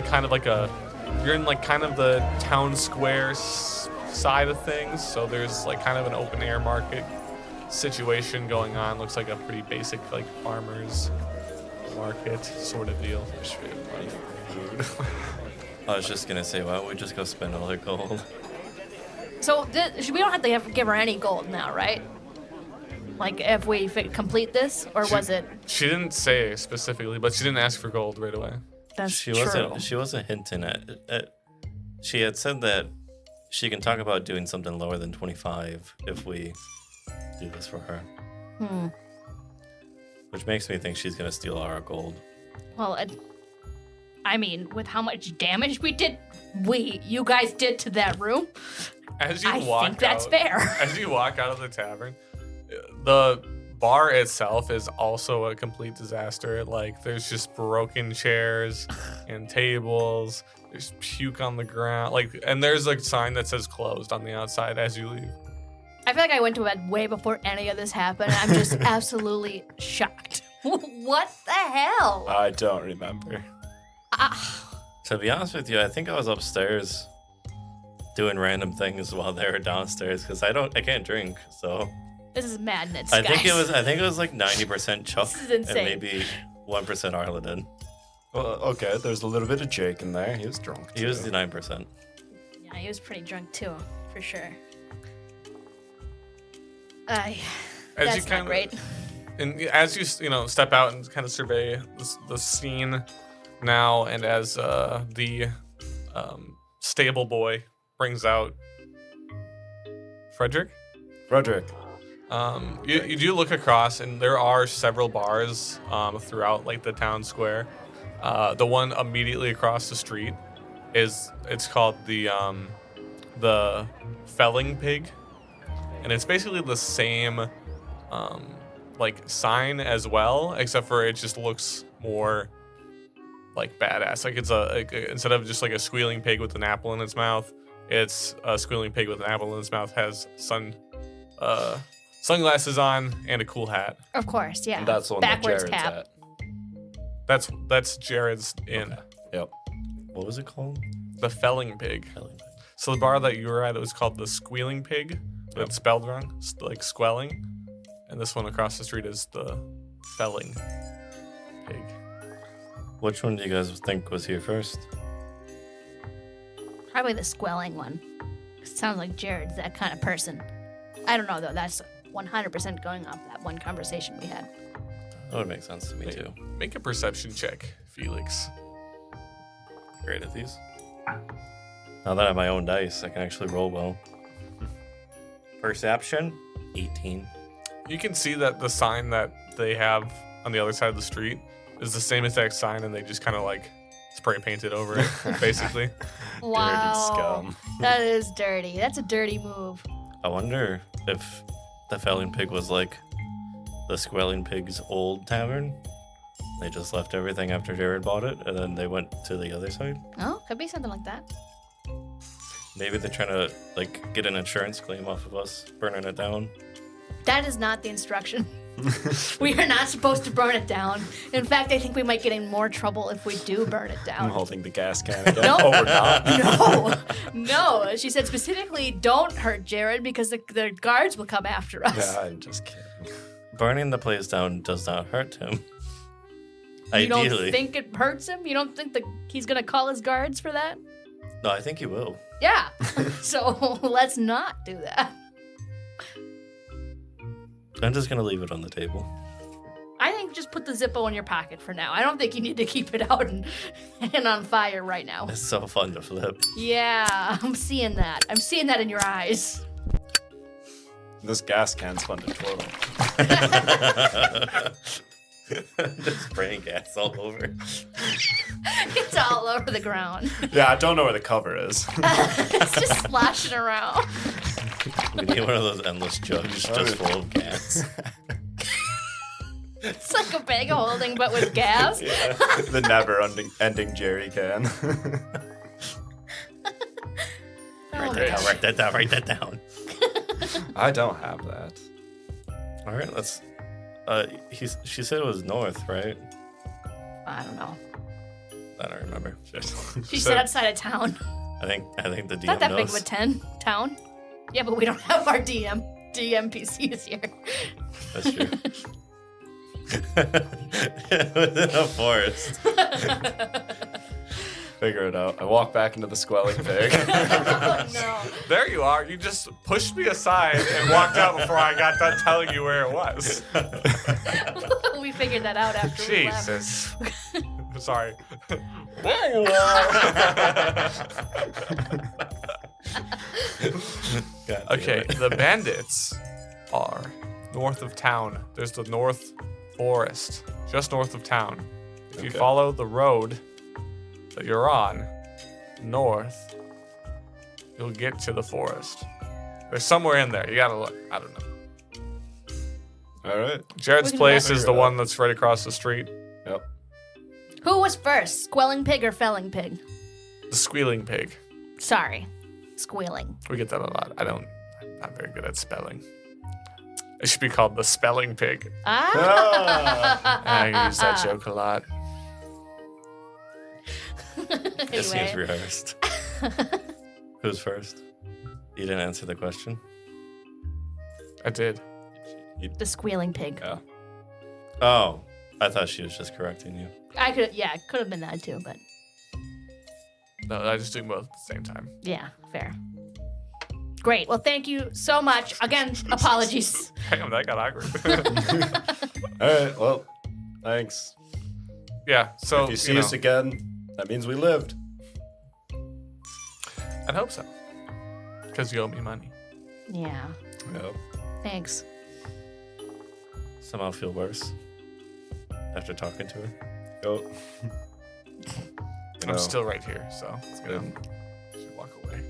you're in like kind of the town square side of things. So there's like kind of an open air market situation going on. Looks like a pretty basic like farmers market sort of deal. I was just gonna say, why don't we just go spend all their gold? So we don't have to give her any gold now, right? Like if we complete this, or was it? She didn't say specifically, but she didn't ask for gold right away. That's She true. wasn't hinting at. She had said that she can talk about doing something lower than 25 if we do this for her. Which makes me think she's gonna steal our gold. Well, I mean, with how much damage you guys did to that room, As you I walk think that's out- fair. As you walk out of the tavern, the bar itself is also a complete disaster. Like, there's just broken chairs and tables. There's puke on the ground. Like, and there's a sign that says closed on the outside as you leave. I feel like I went to bed way before any of this happened. I'm just absolutely shocked. What the hell? I don't remember. To be honest with you, I think I was upstairs doing random things while they were downstairs because I can't drink. So This is madness, I guys. think it was like 90% Ch-Huck This is and insane. maybe 1% Arliden. Well, okay, there's a little bit of Jake in there. He was drunk. He was too. the 9%. Yeah, he was pretty drunk too, for sure. That's As you not kind great. And as you step out and kind of survey the scene now, and as the stable boy brings out Frederick. You do look across, and there are several bars throughout like the town square. The one immediately across the street it's called the Felling Pig, and it's basically the same like sign as well, except for it just looks more like badass. Like it's instead of just like a squealing pig with an apple in its mouth, it's a squealing pig with an apple in its mouth, has sunglasses on and a cool hat. Of course, yeah. And that's the one Backwards that Jared's cap. at. That's Jared's inn. Okay. Yep. What was it called? The Felling Pig. So the bar that you were at, it was called the Squealing Pig. But it's spelled wrong, like squelling. And this one across the street is the Felling Pig. Which one do you guys think was here first? Probably the squelling one. It sounds like Jared's that kind of person. I don't know, though. That's 100% going off that one conversation we had. That would make sense to me, too. Make a perception check, Felix. Great at these. Now that I have my own dice, I can actually roll well. Perception, 18. You can see that the sign that they have on the other side of the street is the same exact sign, and they just kind of like spray painted over it, basically. Wow. Dirty scum. That is dirty. That's a dirty move. I wonder if the Felling Pig was like the Squelling Pig's old tavern. They just left everything after Jared bought it, and then they went to the other side. Oh, could be something like that. Maybe they're trying to like get an insurance claim off of us burning it down. That is not the instruction. We are not supposed to burn it down. In fact, I think we might get in more trouble if we do burn it I'm down. holding the gas can again. No. Oh, we're not. No. She said specifically, don't hurt Jared because the guards will come after us. Yeah, I'm just kidding. Burning the place down does not hurt him. You Ideally. don't think it hurts him? You don't think he's going to call his guards for that? No, I think he will. Yeah. So let's not do that. I'm just gonna leave it on the table. I think just put the Zippo in your pocket for now. I don't think you need to keep it out and on fire right now. It's so fun to flip. Yeah, I'm seeing that. I'm seeing that in your eyes. This gas can's fun to twirl. Just spraying gas all over. It's all over the ground. Yeah, I don't know where the cover is. It's just splashing around. We need one of those endless jugs just full of gas. It's like a bag of holding, but with gas. Yeah. The never-ending jerry can. Write that down. I don't have that. All right, let's. She said it was north, right? I don't know. I don't remember. She said outside of town. I think the DM Not that big knows. of a town. Yeah, but we don't have our DMPCs here. That's true. It was in a forest. Figure it out. I walk back into the squelling pig. Oh, no. There you are. You just pushed me aside and walked out before I got done telling you where it was. We figured that out after we left. Jesus. Sorry. Okay, the bandits are north of town. There's the North Forest, just north of town. If you follow the road that you're on, north, you'll get to the forest. There's somewhere in there. You gotta look. I don't know. All right. Jared's We can place figure is it the out. one that's right across the street. Yep. Who was first, squelling pig or felling pig? The Squealing Pig. Sorry, squealing. We get that a lot. I'm not very good at spelling. It should be called the Spelling Pig. I use that joke a lot. It seems Anyway. rehearsed. Who's first? You didn't answer the question. I did. The squealing pig. Yeah. Oh, I thought she was just correcting you. I could, yeah, it could have been that too, but No, I just do both at the same time. yeah, fair. Great. Well, thank you so much. Again, apologies. Damn, that got awkward. All right. Well, thanks. Yeah, so If you see us again, that means we lived. I'd hope so. Because you owe me money. Yeah. Yep. Thanks. Somehow feel worse after talking to her. Yep. I'm still right here, so it's Good. good. You should walk away.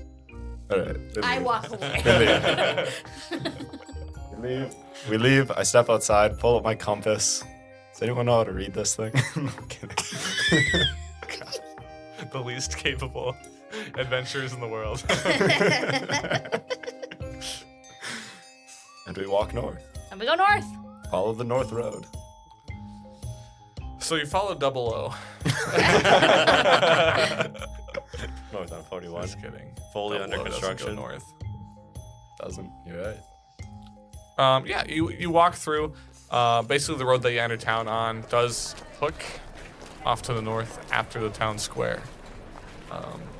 All right. I walk away. We leave. I step outside, pull up my compass. Does anyone know how to read this thing? I'm kidding. The least capable adventurers in the world. And we walk north. And we go north. Follow the north road. So you follow 00. North on 41. Just kidding. Fully 00 under doesn't go construction. north. Doesn't. You're right. Yeah, you walk through. Basically, the road that you enter town on does hook off to the north after the town square.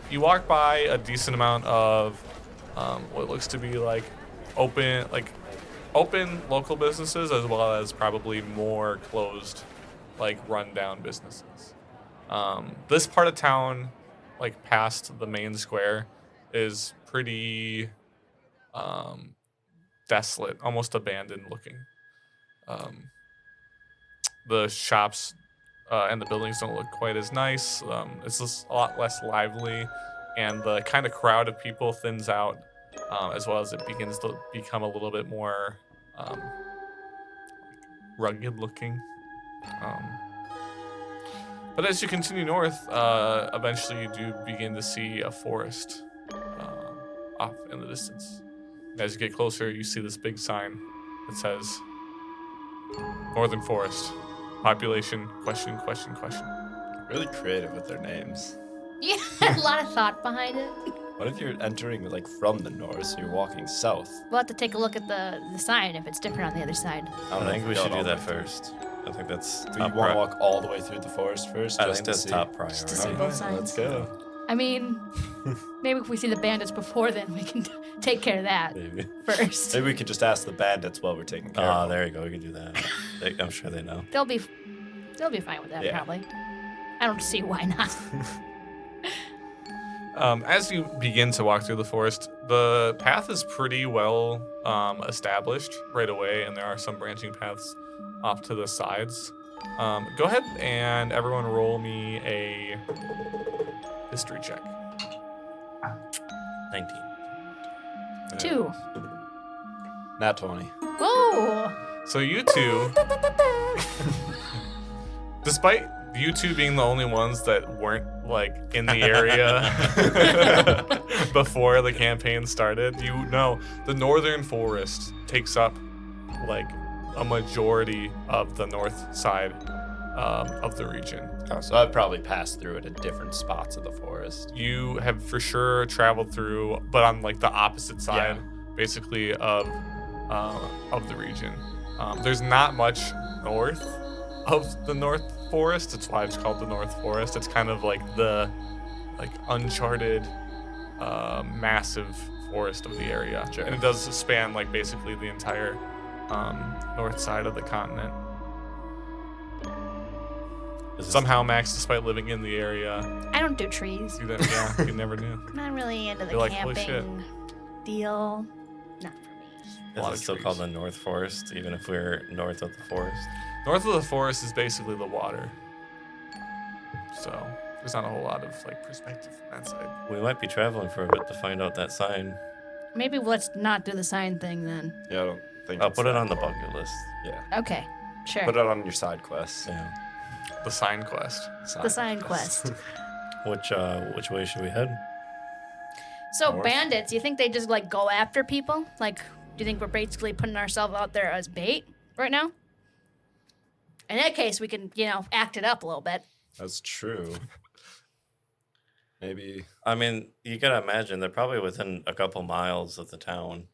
You walk by a decent amount of what looks to be like open local businesses, as well as probably more closed, like rundown businesses. This part of town, like past the main square, is pretty desolate, almost abandoned looking. The shops and the buildings don't look quite as nice. It's just a lot less lively, and the kind of crowd of people thins out, as well as it begins to become a little bit more rugged looking. But as you continue north, eventually you do begin to see a forest off in the distance. And as you get closer, you see this big sign that says, Northern Forest, population, question. Really creative with their names. Yeah, a lot of thought behind it. What if you're entering like from the north, so you're walking south? We'll have to take a look at the sign if it's different on the other side. I know think if we should all do that the way through. first. I think that's Do you top want to pri- walk all the way through the forest first? I just think to that's see? top to see priority. both sides. Let's go. I mean, maybe if we see the bandits before then, we can take care of that Maybe. first. Maybe we could just ask the bandits while we're taking care of them. There you go. We can do that. I'm sure they know. They'll be fine with that, Yeah. probably. I don't see why not. As you begin to walk through the forest, the path is pretty well established right away, and there are some branching paths off to the sides. Go ahead and everyone roll me a history check. 19. 2. Nat 20. Oh! So you two, despite you two being the only ones that weren't like in the area before the campaign started, you know the Northern Forest takes up like a majority of the north side of the region. Oh, so I've probably passed through it at different spots of the forest. You have for sure traveled through, but on like the opposite side, basically of the region. There's not much north of the North Forest. It's why it's called the North Forest. It's kind of like the uncharted, massive forest of the area, Sure. and it does span like basically the entire north side of the continent. Somehow, Max, despite living in the area, I don't do trees. you never knew. I'm not really into the You're like, holy shit. camping deal. Not for me. A lot Is of it still trees. called the North Forest, even if we're north of the forest? North of the forest is basically the water. So there's not a whole lot of like perspective from that side. We might be traveling for a bit to find out that sign. Maybe let's not do the sign thing then. Yeah, I don't think I'll it's put it that on the far. bucket list. Yeah. Okay, sure. Put it on your side quest. Yeah. The sign quest. The sign quest. Which way should we head? So North. bandits, you think they just like go after people? Like, do you think we're basically putting ourselves out there as bait right now? In that case, we can, act it up a little bit. That's true. Maybe. I mean, you gotta imagine they're probably within a couple miles of the town.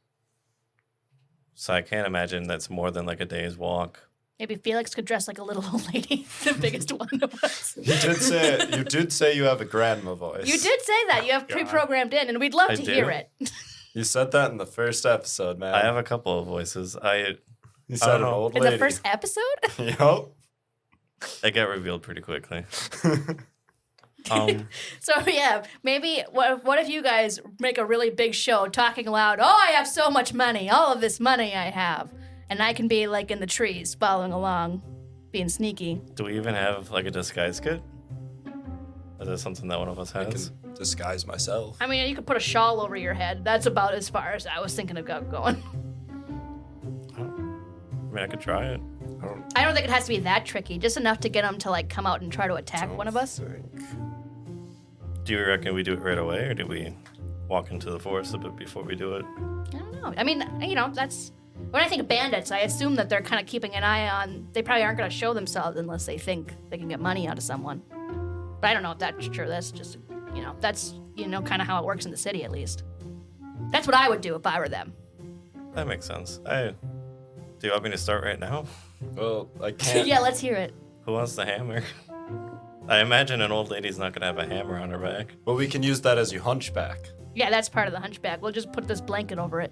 So I can't imagine that's more than like a day's walk. Maybe Felix could dress like a little old lady, the biggest one of us. You did say you have a grandma voice. You did say that. You have pre-programmed in, and we'd love I to do? hear it. You said that in the first episode, man. I have a couple of voices. You said an know. old In lady. the first episode? Yup. They get revealed pretty quickly. So yeah, maybe what if you guys make a really big show talking loud, oh, I have so much money, all of this money I have. And I can be like in the trees following along, being sneaky. Do we even have like a disguise kit? Is that something that one of us has? I can disguise myself. I mean, you could put a shawl over your head. That's about as far as I was thinking of going. I mean, I could try it. I don't think it has to be that tricky. Just enough to get them to like come out and try to attack one of us. Do you reckon we do it right away, or do we walk into the forest a bit before we do it? I don't know. I mean, you know, that's when I think of bandits. I assume that they're kind of keeping an eye on. They probably aren't going to show themselves unless they think they can get money out of someone. But I don't know if that's true. That's just, that's kind of how it works in the city, at least. That's what I would do if I were them. That makes sense. Do you want me to start right now? Well, I can't. Yeah, let's hear it. Who wants the hammer? I imagine an old lady's not gonna have a hammer on her back. Well, we can use that as your hunchback. Yeah, that's part of the hunchback. We'll just put this blanket over it.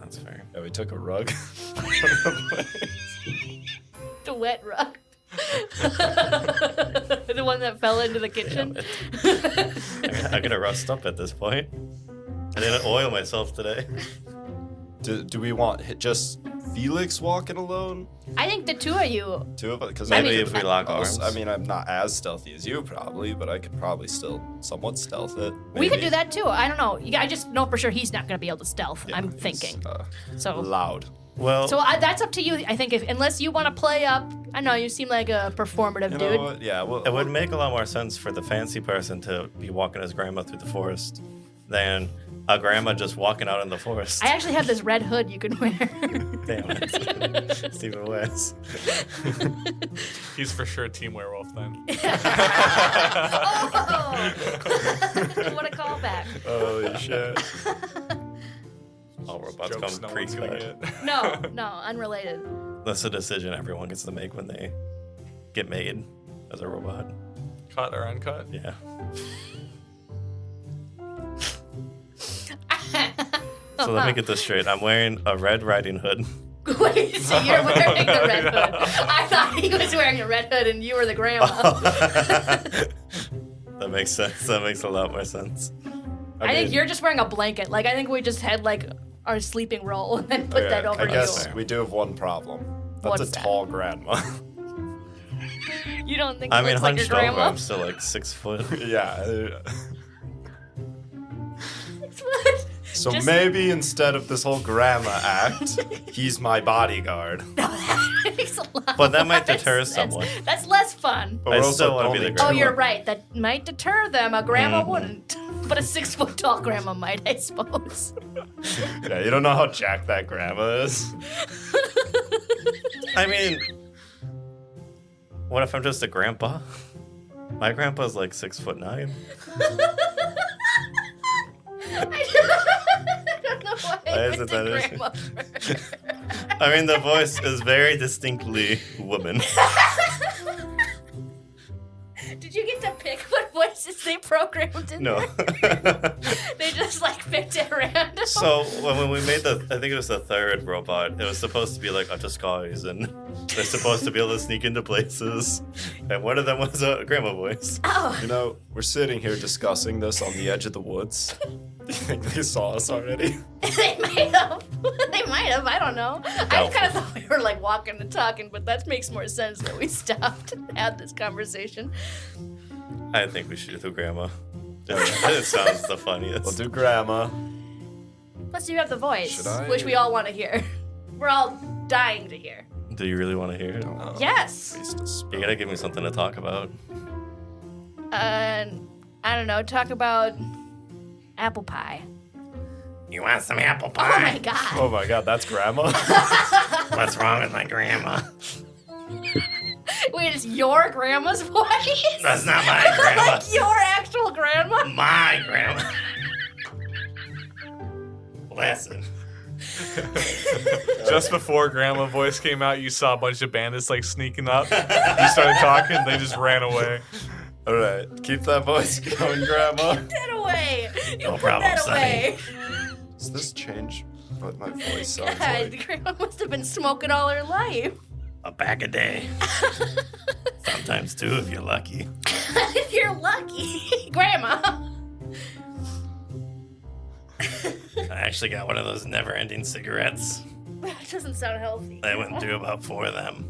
That's fair. Yeah, we took a rug. The wet rug. The one that fell into the kitchen. I'm gonna rust up at this point. I didn't oil myself today. Do we want just Felix walking alone? I think the two of you. Two of us? Because Maybe if we lock arms. I mean, I'm not as stealthy as you probably, but I could probably still somewhat stealth it. We could maybe. do that too. I don't know. I just know for sure he's not going to be able to stealth. Yeah, I'm he's, thinking. So loud. Well, that's up to you. I think unless you want to play up. I know you seem like a performative You dude. know what? Yeah, well, it would make a lot more sense for the fancy person to be walking his grandma through the forest than a grandma just walking out in the forest. I actually have this red hood you can wear. Damn it. It's even worse. He's for sure Team Werewolf then. Oh! What a callback. holy shit. All robots Jokes come no one's gonna pre-cut. get. No, unrelated. That's a decision everyone gets to make when they get made as a robot. Cut or uncut? Yeah. So let me get this straight. I'm wearing a Red Riding Hood. Wait, so you're wearing the red hood. I thought he was wearing a red hood and you were the grandma. That makes sense. That makes a lot more sense. I think you're just wearing a blanket. Like, I think we just had, like, our sleeping roll and then put that over I you. guess we do have one problem. That's What's a that? tall grandma. You don't think I it mean, looks like your hunched over, grandma? I'm still like 6 foot. Yeah. So Just- maybe instead of this whole grandma act, he's my bodyguard. That makes a lot But that might more deter sense. someone. That's less fun. But I we're still also wanna be the only grandma. Oh, two. you're right. That might deter them. A grandma Mm-hmm. wouldn't. But a 6 foot tall grandma might, I suppose. Yeah, you don't know how jacked that grandma is. I mean, what if I'm just a grandpa? My grandpa's like 6'9". I don't know why Why I is went it to that grandma first. I mean, the voice is very distinctly woman. Did you get to pick what voices they programmed in No. there? They just like picked it random. So when we made I think it was the third robot, it was supposed to be like a disguise, and they're supposed to be able to sneak into places. And one of them was a grandma voice. Oh, You know, we're sitting here discussing this on the edge of the woods. Do you think they saw us already? they might have. They might have. I don't know. I kind of thought we were like walking and talking, but that makes more sense that we stopped and had this conversation. I think we should do grandma. It sounds the funniest. We'll do grandma. Plus, you have the voice, Should I? which we all want to hear. We're all dying to hear. Do you really want to hear it? Yes. You gotta give me something to talk about. I don't know. Talk about apple pie. You want some apple Oh my pie? god. Oh my god, that's grandma? What's wrong with my grandma? Wait, it's your grandma's voice? That's not my grandma. Like your actual grandma? My grandma. Listen. Just before Grandma voice came out, you saw a bunch of bandits like sneaking up. You started talking, they just ran away. Alright, keep that voice going, grandma. Put that away. You No put problem, that away. Does this change what my voice sounds God, like? grandma must have been smoking all her life. A pack a day. Sometimes two if you're lucky. You're lucky, Grandma. I actually got one of those never-ending cigarettes. That doesn't sound healthy. I went through about 4 of them.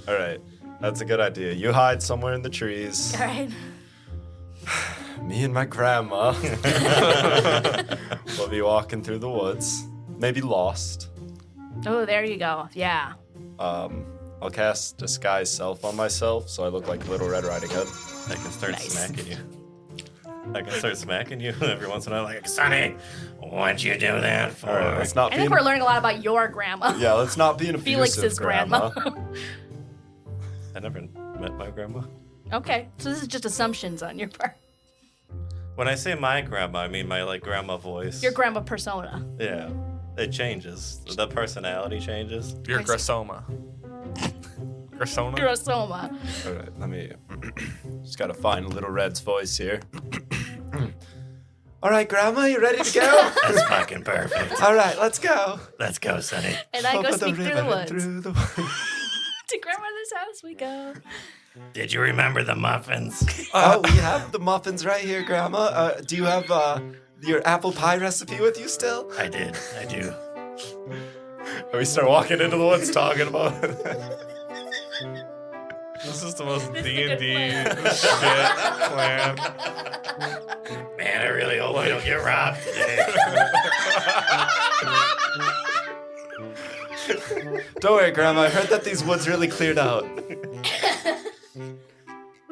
All right, that's a good idea. You hide somewhere in the trees. All right. Me and my grandma will be walking through the woods, maybe lost. Oh, there you go. Yeah. I'll cast Disguise Self on myself so I look like Little Red Riding Hood. I can start Nice. smacking you. I can start smacking you every once in a while, like, Sonny, what'd you do that for? All right, let's not I be. think we're learning a lot about your grandma. Yeah, let's not be an abusive Felix's grandma. I never met my grandma. Okay, so this is just assumptions on your part. When I say my grandma, I mean my, like, grandma voice. Your grandma persona. Yeah. It changes. The personality changes. Your I see. Grassoma. Grassona? Grosoma. All right, let me. Just gotta find Little Red's voice here. All right, Grandma, you ready to go? That's fucking perfect. All right, let's go. Let's go, Sonny. And I go Over sneak through the river woods. and through the woods. To grandmother's house we go. Did you remember the muffins? Oh, we have the muffins right here, Grandma. Do you have your apple pie recipe with you still? I did. I do. We start walking into the woods talking about it. This is the most This is a good D&D plan. shit plan. Man, I really hope I don't get robbed today. Don't worry, Grandma. I heard that these woods really cleared out.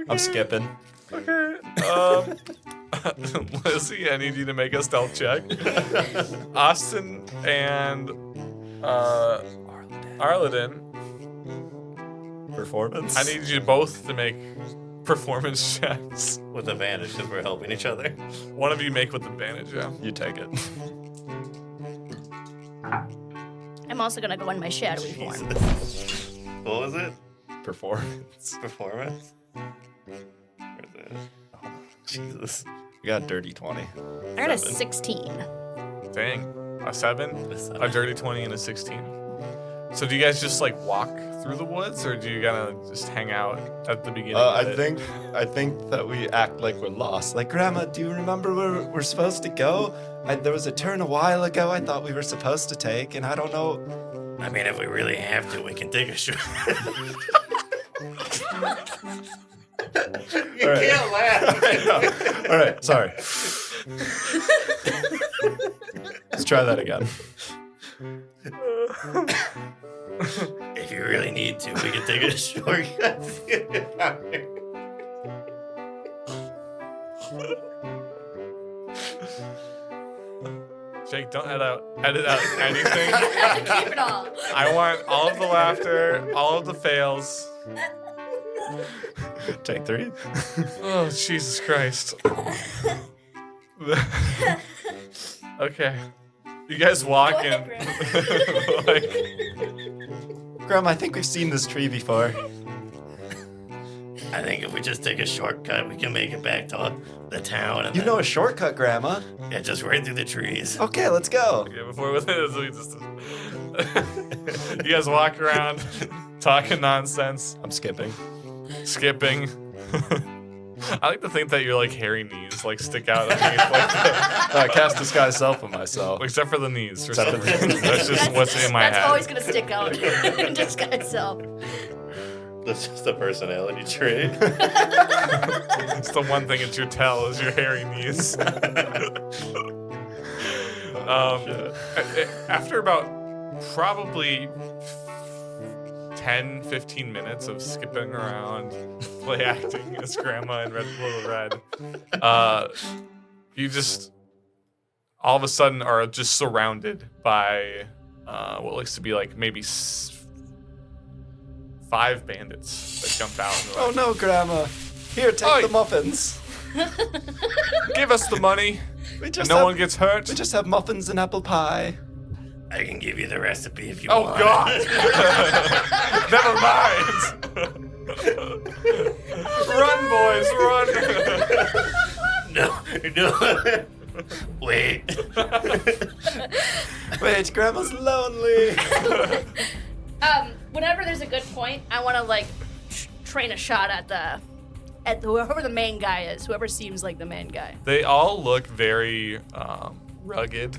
I'm skipping. Okay. Lizzie, I need you to make a stealth check. Austin and Arliden, Performance? I need you both to make performance checks. With advantage if we're helping each other. One of you make with advantage, yeah. You take it. I'm also gonna go in my shadowy form. Jesus. What was it? Performance. Performance? Where's it? Oh, Jesus. You got a dirty 20. I got a 7. 16. Dang. A 7, A 7. a dirty 20, and a 16. So do you guys just like walk through the woods, or do you gotta just hang out at the beginning? of it? I think that we act like we're lost. Like, Grandma, do you remember where we're supposed to go? There was a turn a while ago I thought we were supposed to take, and I don't know. I mean, if we really have to, we can take a shot. You can't laugh. All right, sorry. Let's try that again. If you really need to, we can take a shortcut. Jake, don't edit out anything. Keep it all. I want all of the laughter, all of the fails. Take 3. Oh, Jesus Christ. Okay. You guys walk Go in. ahead, like, Grandma, I think we've seen this tree before. I think if we just take a shortcut, we can make it back to the town. And You then, know a shortcut, Grandma. yeah, just right through the trees. Okay, let's go. yeah, before we just you guys walk around talking nonsense, I'm skipping. skipping. I like to think that your like hairy knees like stick out underneath like Cast Disguise Self on myself. except for the knees for Except some for the reason. knees. That's just what's in my That's head. always gonna stick out. Disguise self. That's just a personality trait. It's the one thing it's your tell is your hairy knees. After about probably 10, 15 minutes of skipping around, play acting as Grandma and Little Red, you just all of a sudden are just surrounded by what looks to be like maybe 5 bandits that jump out. And Oh no, Grandma. Here, take Oi. the muffins. give us the money. We And just no have, one gets hurt. we just have muffins and apple pie. I can give you the recipe if you Oh want. God! Never mind. Run, boys, run! No. Wait. Wait, Grandma's lonely. Would whenever there's a good point, I want to like train a shot at whoever the main guy is, whoever seems like the main guy. They all look very rugged,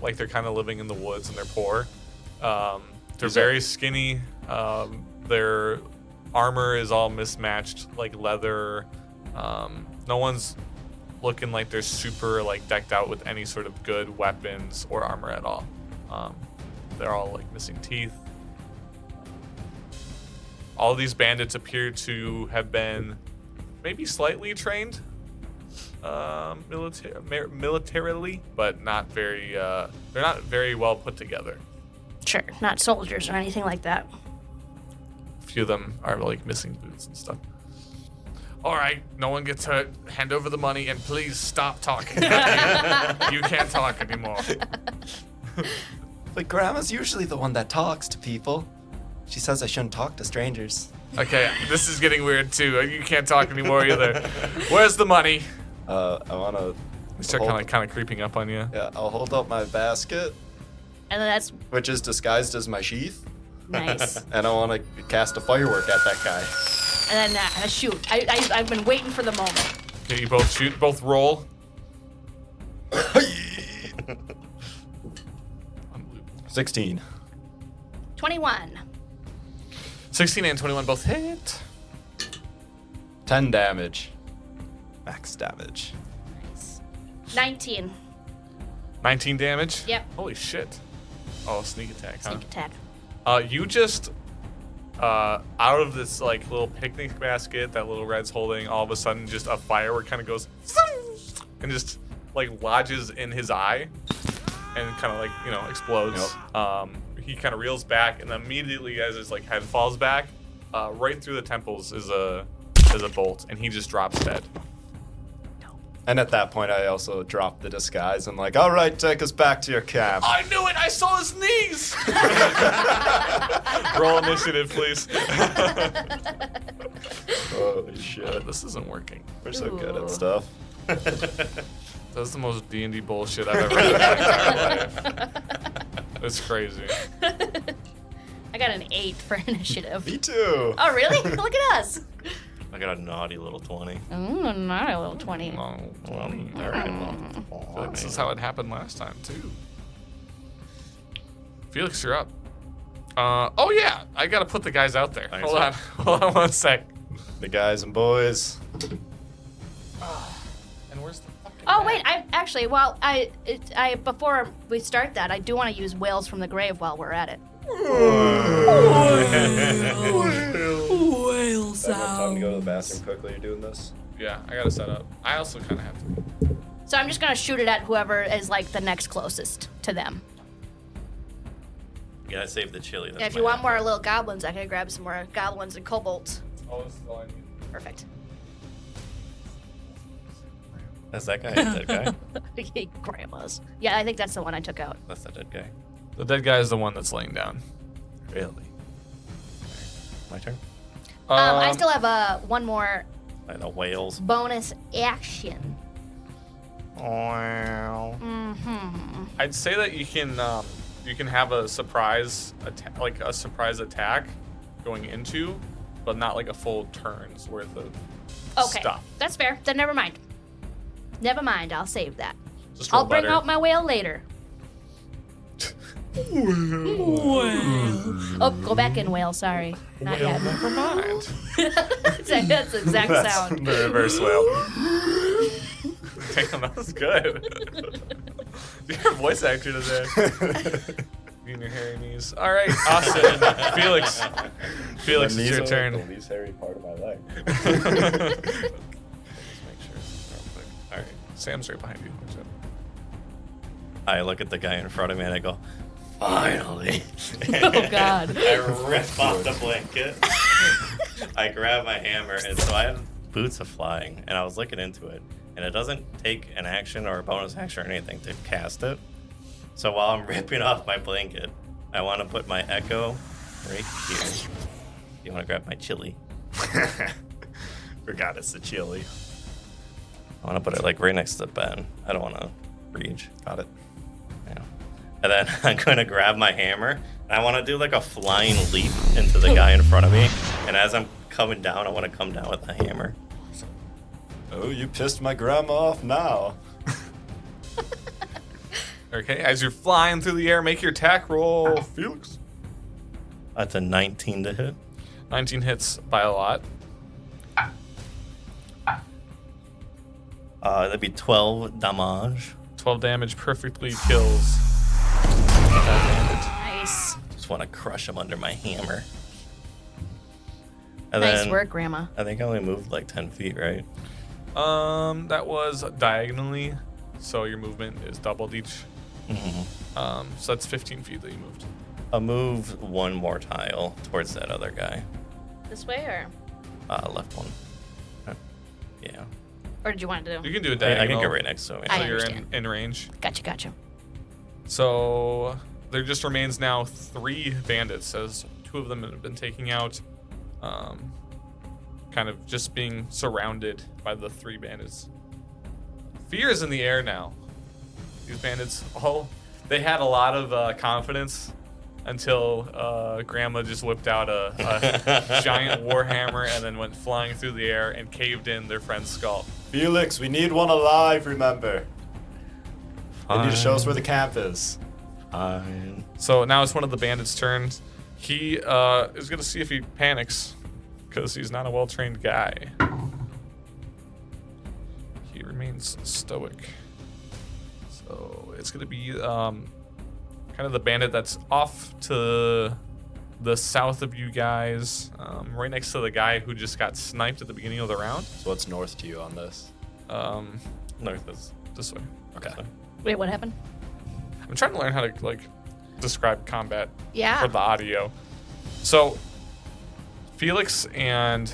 like they're kind of living in the woods and they're poor. They're very skinny. Their armor is all mismatched, like leather. No one's looking like they're super like decked out with any sort of good weapons or armor at all. They're all like missing teeth. All of these bandits appear to have been maybe slightly trained militarily, but not very. They're not very well put together. Sure, not soldiers or anything like that. A few of them are like missing boots and stuff. All right, no one gets hurt. Hand over the money and please stop talking. You can't talk anymore. But Grandma's usually the one that talks to people. She says I shouldn't talk to strangers. Okay, this is getting weird too. You can't talk anymore either. Where's the money? I wanna. They start kind of creeping up on you. Yeah, I'll hold up my basket, And then that's which is disguised as my sheath, nice. and I want to cast a firework at that guy. And then shoot. I've been waiting for the moment. Okay, you both shoot, both roll. 16. 21. 16 and 21 both hit. 10 damage. Max damage. Nice. 19. 19 damage? Yep. Holy shit. Oh, sneak attack, huh? Sneak attack. You just, out of this like little picnic basket that little Red's holding, all of a sudden just a firework kind of goes and just like lodges in his eye and kind of like, explodes. Yep. He kind of reels back, and immediately as his like head falls back, right through the temples is a bolt, and he just drops dead. And at that point, I also dropped the disguise. I'm like, all right, take us back to your camp. I knew it! I saw his knees! Roll initiative, please. Holy shit. This isn't working. We're so good Ooh. at stuff. That's the most D&D bullshit I've ever read in my entire life. It's crazy. I got an 8 for initiative. Me too. Oh, really? Look at us. I got a naughty little 20. Ooh, not a little 20. Oh, 20. All right, well, I feel like this is how it happened last time, too. Felix, you're up. Oh, yeah. I got to put the guys out there. Thanks, Hold on 1 sec. The guys and boys. And where's the fucking Oh, wait. Before we start that, I do want to use Whales from the Grave while we're at it. Whale Time to go to the sounds. bathroom quickly. You're doing this? Yeah, I got to set up. I also kind of have to. So I'm just going to shoot it at whoever is like the next closest to them. You gotta save the chili. That's And if my you want effort. more little goblins, I can grab some more goblins and kobolds. Oh, this is all I need. Perfect. That's that guy. That guy. Grandmas. Yeah, I think that's the one I took out. That's the dead guy. The dead guy is the one that's laying down. Really? My turn. I still have one more By the whales. bonus action. Wow. Mm-hmm. I'd say that you can have a surprise attack going into, but not like a full turn's worth of Okay, stuff. that's fair. Then never mind. Never mind. I'll save that. Just roll I'll bring better. out my whale later. Whale. Oh, go back in, whale. Sorry. Not yet. Never mind. That's the exact sound. The reverse whale. Damn, that was good. You're a voice actor today. You and your hairy knees. All right, Austin, Felix. Felix, it's your turn. The least hairy part of my leg. Let's make sure real quick. All right, Sam's right behind you. Watch out. I look at the guy in front of me and I go, finally. Oh, God. I rip off the blanket. I grab my hammer, and so I have boots of flying, and I was looking into it, and it doesn't take an action or a bonus action or anything to cast it. So while I'm ripping off my blanket, I want to put my echo right here. You want to grab my chili? Forgot it's the chili. I want to put it like right next to Ben. I don't want to reach. Got it. Yeah. And then I'm going to grab my hammer I want to do like a flying leap into the guy in front of me, and as I'm coming down, I want to come down with a hammer. Oh, you pissed my grandma off now. Okay, as you're flying through the air, make your attack roll, Felix. That's a 19 to hit. 19 hits by a lot. That'd be 12 damage. 12 damage perfectly kills that Nice. Just want to crush him under my hammer. And Nice then work, Grandma. I think I only moved like 10 feet, right? bandit. That was diagonally, so your movement is doubled each. So that's 15 feet that you moved. I'll move one more tile towards that other guy. This way, or Left one. Yeah. or did you want to do? You can do a I diagonal. can get right next to him. I So you're understand. in range. Gotcha. So there just remains now 3 bandits, as 2 of them have been taken out. Kind of just being surrounded by the 3 bandits. Fear is in the air now. These bandits, they had a lot of confidence until Grandma just whipped out a giant warhammer and then went flying through the air and caved in their friend's skull. Felix, we need one alive, remember. They need to show us where the camp is. Fine. So now it's one of the bandits' turns. He is going to see if he panics, because he's not a well-trained guy. He remains stoic. So it's going to be kind of the bandit that's off to the south of you guys, right next to the guy who just got sniped at the beginning of the round. So what's north to you on this? North is this way. Okay. Wait, what happened? I'm trying to learn how to describe combat Yeah. for the audio. So Felix and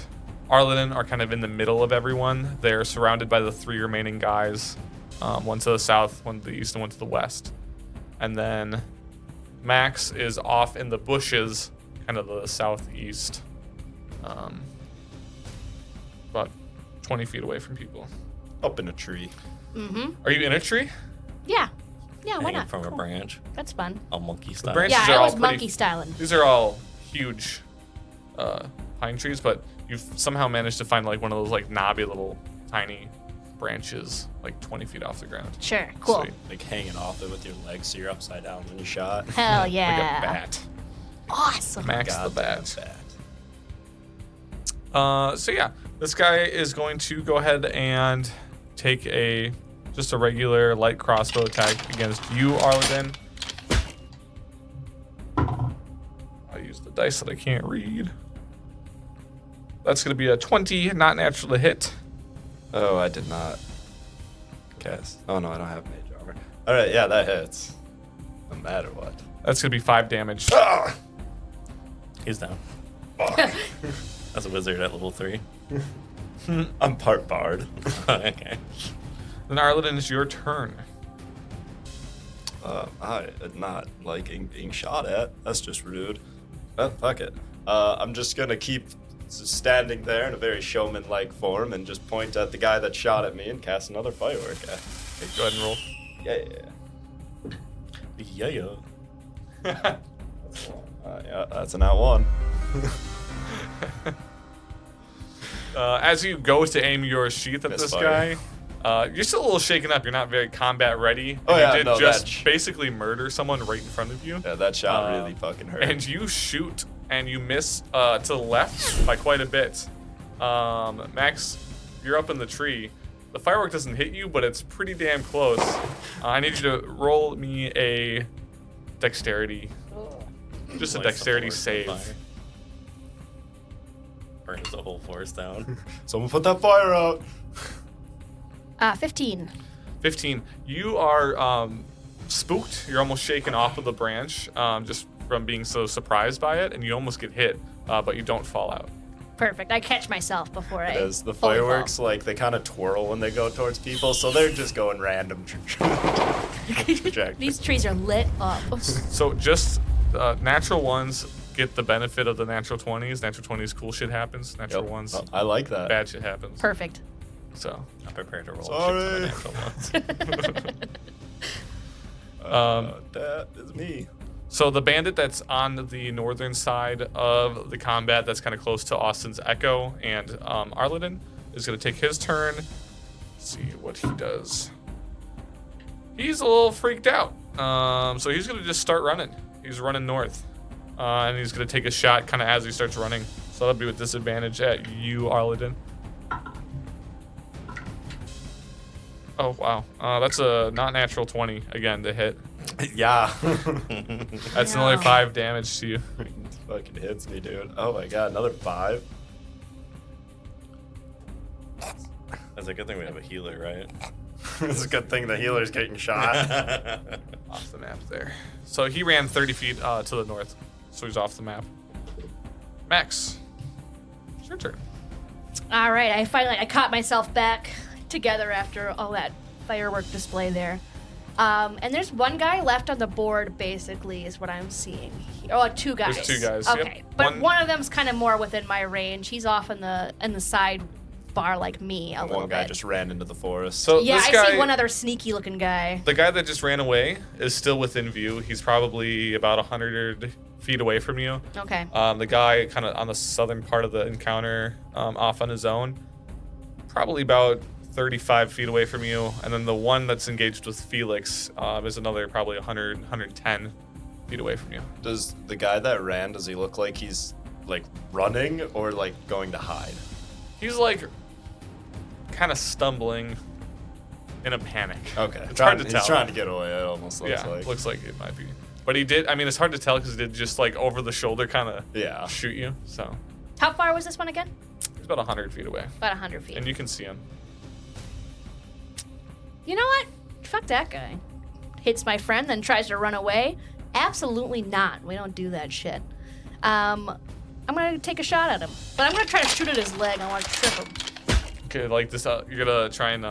Arliden are kind of in the middle of everyone. They're surrounded by the 3 remaining guys, one to the south, one to the east, and one to the west. And then Max is off in the bushes, kind of the southeast, about 20 feet away from people. Up in a tree. Are you in a tree? Yeah. Yeah, why Hanging not? from a Cool. branch. That's fun. A monkey style. branch- Yeah, These are I all was pretty- monkey styling. These are all huge pine trees, but you've somehow managed to find one of those knobby little tiny branches 20 feet off the ground. Sure, cool. Sweet. Like hanging off it with your legs so you're upside down when you shot. Hell Like yeah. a bat. Awesome. Max the Goddamn bat. So yeah, this guy is going to go ahead and take just a regular light crossbow attack against you, Arliden. I'll use the dice that I can't read. That's going to be a 20, not natural to hit. Oh, I did not cast. Oh no, I don't have mage armor. All right, yeah, that hits. No matter what. That's going to be 5 damage. He's down. That's a wizard at level 3. I'm part bard. Okay. Then Arliden, it's your turn. I not liking being shot at. That's just rude. Well, fuck it. I'm just gonna keep standing there in a very showman-like form and just point at the guy that shot at me and cast another firework at. Okay, go ahead and roll. Yeah. Yeah, that's an @1. As you go to aim your sheath at this Misfire. guy, you're still a little shaken up. You're not very combat ready. Oh, And yeah, you did no, just basically murder someone right in front of you. Yeah, that shot really fucking hurt. And you shoot and you miss to the left by quite a bit. Max, you're up in the tree. The firework doesn't hit you, but it's pretty damn close. I need you to roll me a dexterity. Just a Lights the dexterity forest on save. fire. Burns the whole forest down. Someone put that fire out. 15. 15. You are spooked. You're almost shaken off of the branch just from being so surprised by it, and you almost get hit, but you don't fall out. Perfect. I catch myself before I. As the fully fall. fireworks, they kind of twirl when they go towards people, so they're just going random trajectories. These trees are lit up. So just natural ones get the benefit of the natural 20s. Natural 20s, cool shit happens. Natural Yep. ones, Oh, I like that. bad shit happens. Perfect. So I'm prepared to roll Sorry. a shit ton of natural ones. That is me. So the bandit that's on the northern side of the combat, that's kind of close to Austin's Echo and Arliden, is going to take his turn. Let's see what he does. He's a little freaked out. So he's going to just start running. He's running north. And he's going to take a shot kind of as he starts running. So that'll be with disadvantage at you, Arliden. Oh, wow. That's a not natural 20 again to hit. Yeah. That's only 5 damage to you. Fucking hits me, dude. Oh my god, another 5. That's a good thing we have a healer, right? It's a good thing the healer's getting shot. Off the map there. So he ran 30 feet to the north. So he's off the map. Max, it's your turn. All right, I caught myself back together after all that firework display there. And there's one guy left on the board, basically, is what I'm seeing. Oh, 2 guys. There's 2 guys. Okay, Yep. but one of them's kind of more within my range. He's off in the side bar like me a little One guy bit. just ran into the forest. So Yeah, this I guy, see one other sneaky looking guy. the guy that just ran away is still within view. He's probably about 100 feet away from you. Okay. The guy kind of on the southern part of the encounter, off on his own, probably about 35 feet away from you. And then the one that's engaged with Felix is another probably 100, 110 feet away from you. Does the guy that ran, does he look like he's like running or like going to hide? He's like kind of stumbling in a panic. Okay. It's hard to tell. He's trying to get away, it almost looks Yeah, like. looks like it might be. But he did, I mean, it's hard to tell because he did just like over the shoulder kind of Yeah. shoot you. So How far was this one again? he's about 100 feet away. About 100 feet. And you can see him. You know what? Fuck that guy. Hits my friend, then tries to run away. Absolutely not. We don't do that shit. I'm gonna take a shot at him, but I'm gonna try to shoot at his leg. I want to trip him. Okay, like this, you're gonna try and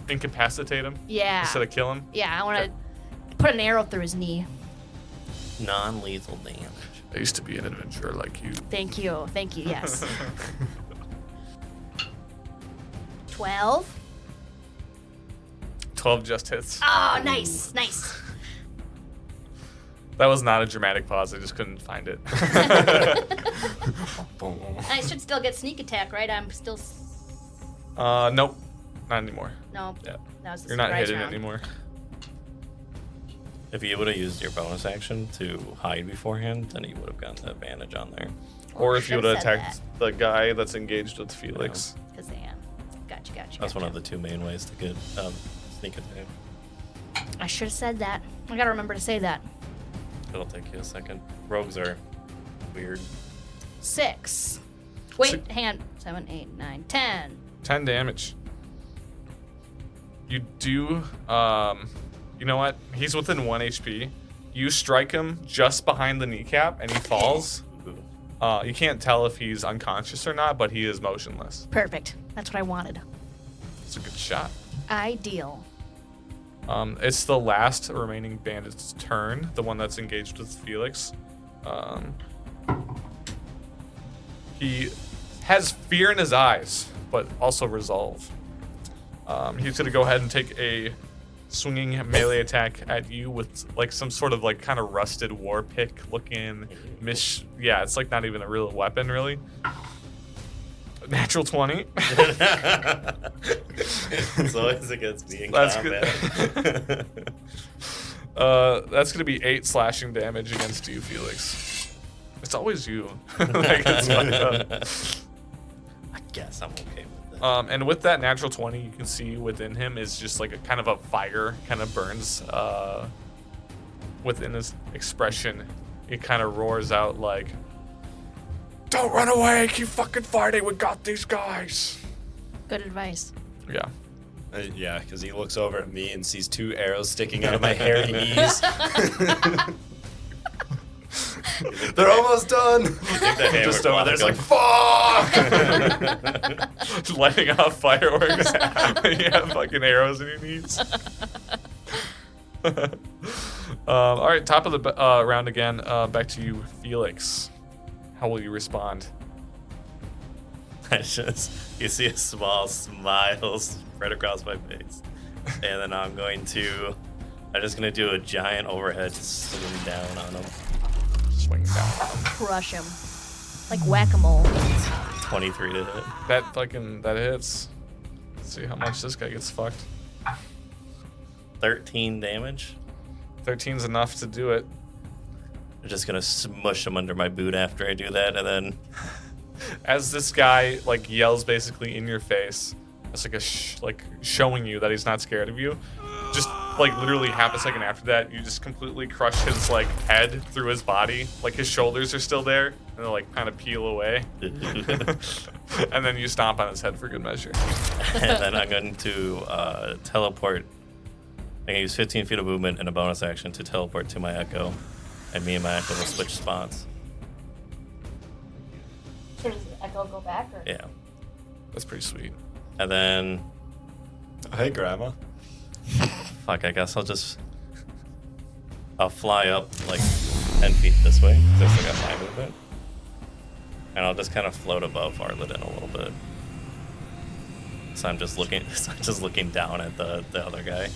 incapacitate him Yeah. instead of kill him. Yeah, I want to put an arrow through his knee. Non-lethal damage. I used to be an adventurer like you. Thank you. Thank you. Yes. 12. 12 just hits. Oh, nice. Nice. That was not a dramatic pause. I just couldn't find it. I should still get sneak attack, right? I'm still. Nope, not anymore. No. Yeah, That was the you're not surprise hidden round. anymore. If you would have used your bonus action to hide beforehand, then you would have gotten the advantage on there. Or if you would have Should've said attacked the guy that's engaged with Felix. Because I am. Gotcha. That's one of the 2 main ways to get sneak attack. I should have said that. I gotta remember to say that. It'll take you a second. Rogues are weird. 6. Wait, hang on. 7, 8, 9, 10. 10 damage. You do, you know what? He's within 1 HP. You strike him just behind the kneecap and he falls. Ooh. You can't tell if he's unconscious or not, but he is motionless. Perfect. That's what I wanted. It's a good shot. Ideal. It's the last remaining bandit's turn, the one that's engaged with Felix. He has fear in his eyes, but also resolve. He's gonna go ahead and take a swinging melee attack at you with like some sort of like kind of rusted war pick looking yeah, it's like not even a real weapon really. Natural 20. It's always against me in That's combat. good. That's gonna be 8 slashing damage against you, Felix. It's always you. Like, it's fucked up. I guess I'm okay with it. And with that natural 20, you can see within him is just like a kind of a fire kind of burns within his expression. It kind of roars out like, "Don't run away! Keep fucking fighting! We got these guys!" Good advice. Yeah. Yeah, because he looks over at me and sees 2 arrows sticking out of my hairy knees. They're almost done. hammer Just over there's like, block fuck! Lighting off fireworks when you have fucking arrows in your knees. All right, top of the round again. Back to you, Felix. How will you respond? I just, you see a small smile spread across my face. And then I'm going to I'm just gonna do a giant overhead swing down on him. Swing down. Crush him. Like whack-a-mole. 23 to hit. That hits. Let's see how much this guy gets fucked. 13 damage. 13's enough to do it. I'm just gonna smush him under my boot after I do that, and then As this guy like yells basically in your face, it's like showing you that he's not scared of you. Just like literally half a second after that, you just completely crush his like head through his body. Like his shoulders are still there, and they like kind of peel away. And then you stomp on his head for good measure. and then I'm going to teleport. I can use 15 feet of movement and a bonus action to teleport to my Echo, and me and my Echo will switch spots. So does the Echo go back? Or? Yeah. That's pretty sweet. And then, Hey, Grandma. fuck, I guess I'll fly up like 10 feet this way, because I still got my movement. And I'll just kind of float above Arliden a little bit. So I'm just looking down at the other guy.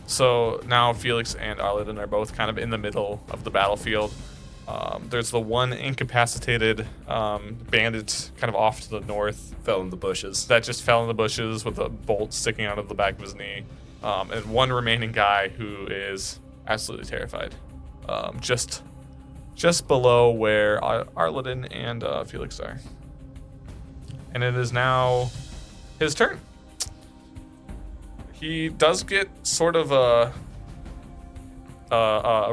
So now Felix and Arliden are both kind of in the middle of the battlefield. There's the one incapacitated bandit kind of off to the north Fell in the bushes. that just fell in the bushes with a bolt sticking out of the back of his knee. And one remaining guy who is absolutely terrified. Just below where Arliden and Felix are. And it is now his turn. He does get sort of a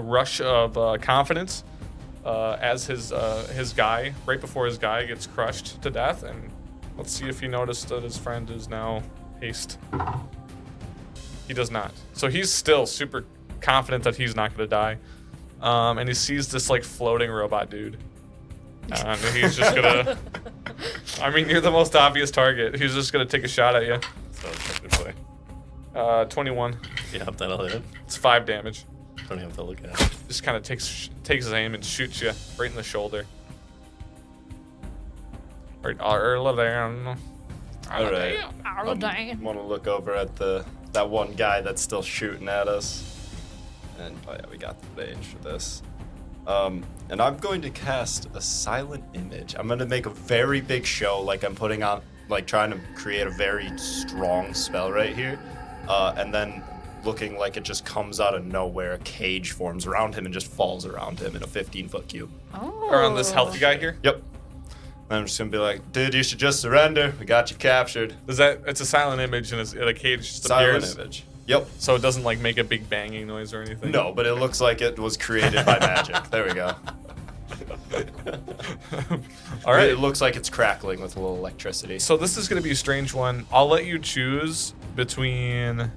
rush of confidence as his guy, right before his guy gets crushed to death. And let's see if he noticed that his friend is now haste. He does not. So he's still super confident that he's not going to die. And he sees this like floating robot dude. And he's just gonna. I mean, you're the most obvious target. He's just gonna take a shot at you. So technically, 21. yeah, that'll hit. It's 5 damage. Don't even have to look at it. Just kind of takes his aim and shoots you right in the shoulder. Right, Arliden. All right. Arliden. Want to look over at that one guy that's still shooting at us. And oh yeah, we got the range for this. And I'm going to cast a silent image. I'm going to make a very big show, like I'm putting on, like trying to create a very strong spell right here. And then looking like it just comes out of nowhere, a cage forms around him and just falls around him in a 15-foot cube. Oh. Around this healthy guy here. Yep. And I'm just going to be like, dude, you should just surrender. We got you captured. It's a silent image and a cage just Silent appears. image. Yep. So it doesn't like make a big banging noise or anything. No, but it looks like it was created by magic. There we go. All right. It looks like it's crackling with a little electricity. So this is going to be a strange one. I'll let you choose between,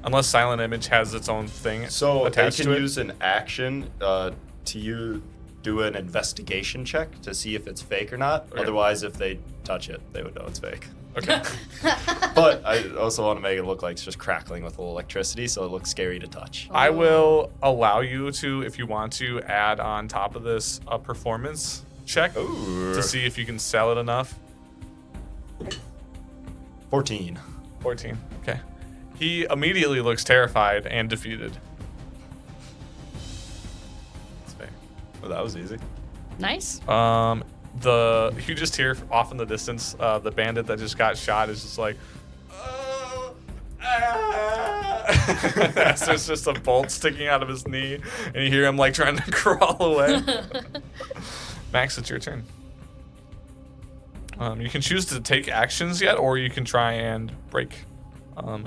unless silent image has its own thing So they attached can to it. use an action to do an investigation check to see if it's fake or not. Okay. Otherwise, if they touch it, they would know it's fake. Okay. But I also want to make it look like it's just crackling with a little electricity, so it looks scary to touch. I will allow you to, if you want to, add on top of this a performance check Ooh. to see if you can sell it enough. 14. 14. Okay. He immediately looks terrified and defeated. That's fair. Well, that was easy. Nice. You just hear off in the distance, the bandit that just got shot is just like, so it's just a bolt sticking out of his knee, and you hear him like trying to crawl away. Max, it's your turn. You can choose to take actions yet, or you can try and break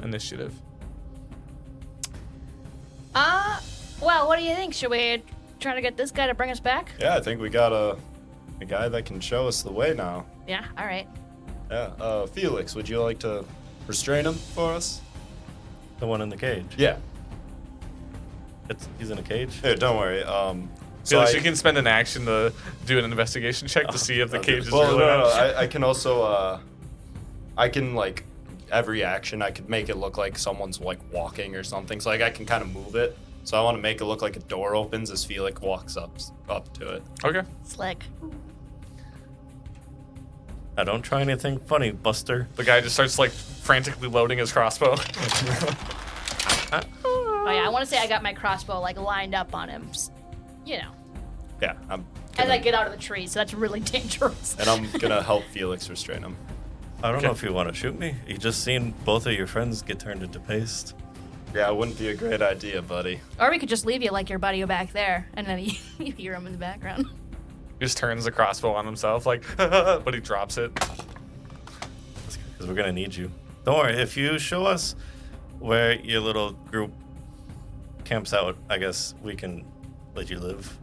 initiative. Well, what do you think? Should we try to get this guy to bring us back? Yeah, I think we got a guy that can show us the way now. Yeah, all right. Yeah. Felix, would you like to restrain him for us? The one in the cage. Yeah. He's in a cage. Here, don't worry. Felix, you can spend an action to do an investigation check to see if the cage is well, really no. on. I can also, I can like every action I could make it look like someone's like walking or something. So like I can kind of move it. So I want to make it look like a door opens as Felix walks up to it. Okay. Slick. I don't try anything funny, Buster. The guy just starts like frantically loading his crossbow. Oh yeah, I want to say I got my crossbow like lined up on him. You know. Yeah, As I get out of the tree, so that's really dangerous. And I'm gonna help Felix restrain him. I don't know if you want to shoot me. You just seen both of your friends get turned into paste. Yeah, it wouldn't be a great idea, buddy. Or we could just leave you like your buddy back there, and then you hear him in the background. He just turns the crossbow on himself, like, but he drops it. Because we're gonna need you. Don't worry. If you show us where your little group camps out, I guess we can let you live.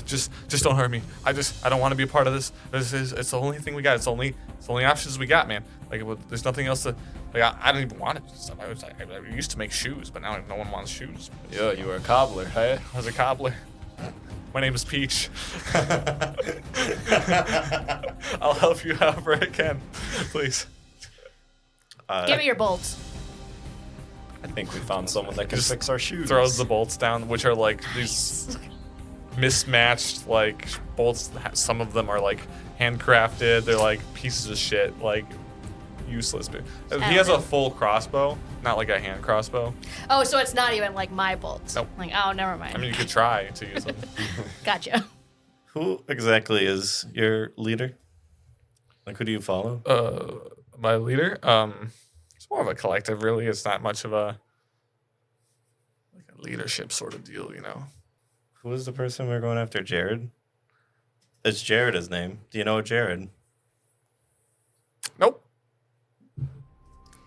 Just don't hurt me. I don't want to be a part of this. It's the only thing we got. It's the only options we got, man. Like, there's nothing else to. Like, I don't even want it. I used to make shoes, but now no one wants shoes. Yeah, you were a cobbler, hey? I was a cobbler. My name is Peach. I'll help you however I can, please. Give me your bolts. I think we found someone that can fix our shoes. Throws the bolts down, which are like these mismatched like bolts. Some of them are like handcrafted. They're like pieces of shit, like useless. He has a full crossbow, not like a hand crossbow. Oh, so it's not even like my bolts. Nope. Like, oh, never mind. I mean, you could try to use them. Gotcha. Who exactly is your leader? Like, who do you follow? My leader, it's more of a collective, really. It's not much of a leadership sort of deal, you know. Who is the person we're going after? Jared? Is Jared his name? Do you know Jared? Nope.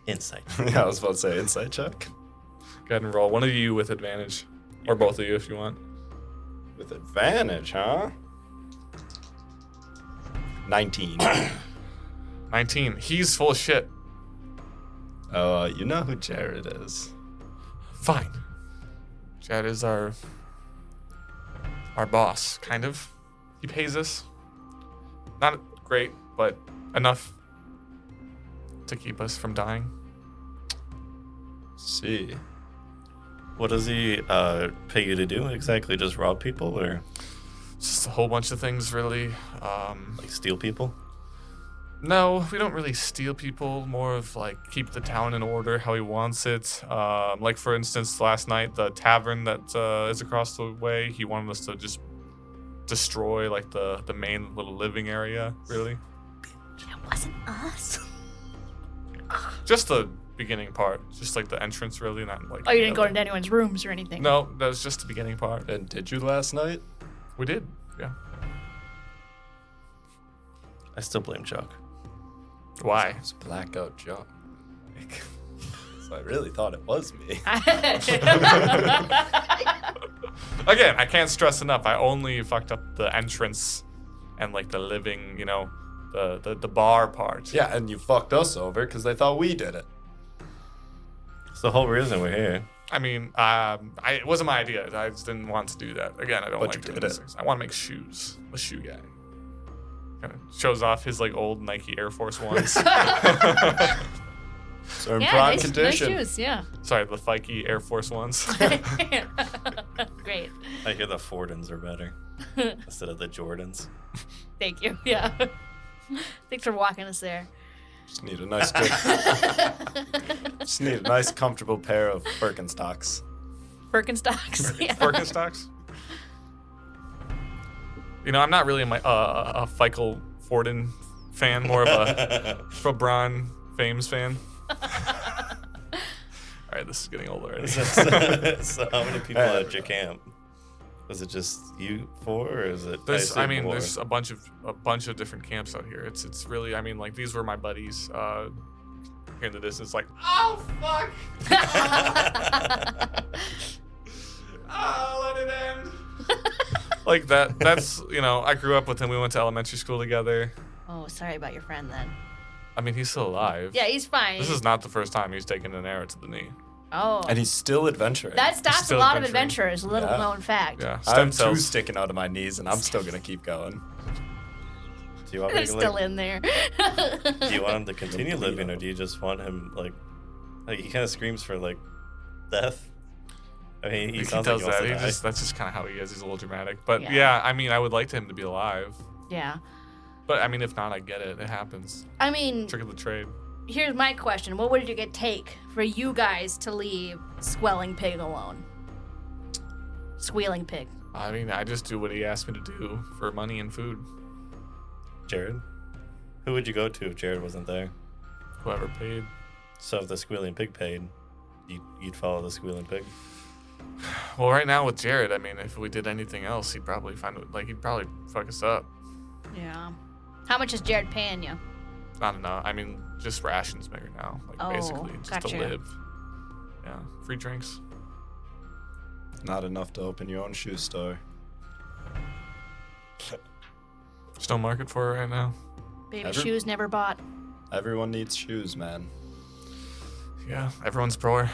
Insight. Yeah, I was about to say insight check. Go ahead and roll. One of you with advantage, or both of you if you want. With advantage, huh? 19. 19. He's full of shit. You know who Jared is. Fine. Jared is our boss, kind of. He pays us. Not great, but enough to keep us from dying. See. What does he pay you to do exactly? Just rob people or Just a whole bunch of things, really. like steal people? No, we don't really steal people. More of like keep the town in order how he wants it. Like for instance, last night the tavern that is across the way, he wanted us to just destroy like the main little living area. Really, It wasn't us. just the beginning part, just like the entrance. Really, not like. Oh, you didn't go into anyone's rooms or anything? No, that was just the beginning part. And did you last night? We did, yeah. I still blame Chuck. Why? It's blackout John. So I really thought it was me. Again, I can't stress enough. I only fucked up the entrance and like the living, you know, the bar part. Yeah, and you fucked us over because they thought we did it. It's the whole reason we're here. I mean, it wasn't my idea. I just didn't want to do that. Again, I don't But like you doing did these it. things. I want to make shoes. I'm a shoe guy. Kind of shows off his like old Nike Air Force Ones. So in Yeah, prime nice condition. shoes, yeah. Sorry, the Nike Air Force Ones. Great. I hear the Fordens are better instead of the Jordans. Thank you. Yeah. Thanks for walking us there. Just need a nice good. Just need a nice comfortable pair of Birkenstocks. Birkenstocks. Yeah. Birkenstocks. You know, I'm not really a Michael Forden fan, more of a LeBron Fames fan. All right, this is getting old already. So how many people at your camp? Was it just you four, or is it? There's more? a bunch of different camps out here. It's really, I mean, like these were my buddies. Here in the distance, like, oh fuck! Oh, let it end. Like that. That's, you know, I grew up with him. We went to elementary school together. Oh, sorry about your friend then. I mean, he's still alive. Yeah, he's fine. This is not the first time he's taken an arrow to the knee. Oh. And he's still adventuring. That stops a still lot of adventuring. adventurers. Little Yeah. known fact. Yeah. I Stem have two cells. sticking out of my knees, and I'm still gonna keep going. Do you want me They're to, still like, in there. do you want him to continue living, or do you just want him like he kind of screams for like death? I mean, he He sounds does like he that. wants to die. That's just kind of how he is. He's a little dramatic. But Yeah. yeah, I mean, I would like him to be alive. Yeah. But I mean, if not, I get it. It happens. I mean, Trick of the trade. here's my question. What would it take for you guys to leave Squelling Pig alone? Squealing Pig. I mean, I just do what he asked me to do for money and food. Jared? Who would you go to if Jared wasn't there? Whoever paid. So if the squealing pig paid, you'd follow the squealing pig? Well, right now with Jared, I mean, if we did anything else, he'd probably he'd probably fuck us up. Yeah. How much is Jared paying you? I don't know. I mean, just rations right now. Like, basically, just gotcha. to live. Yeah. Free drinks. Not enough to open your own shoe store. There's no market for it right now. Baby shoes never bought. Everyone needs shoes, man. Yeah, everyone's poor.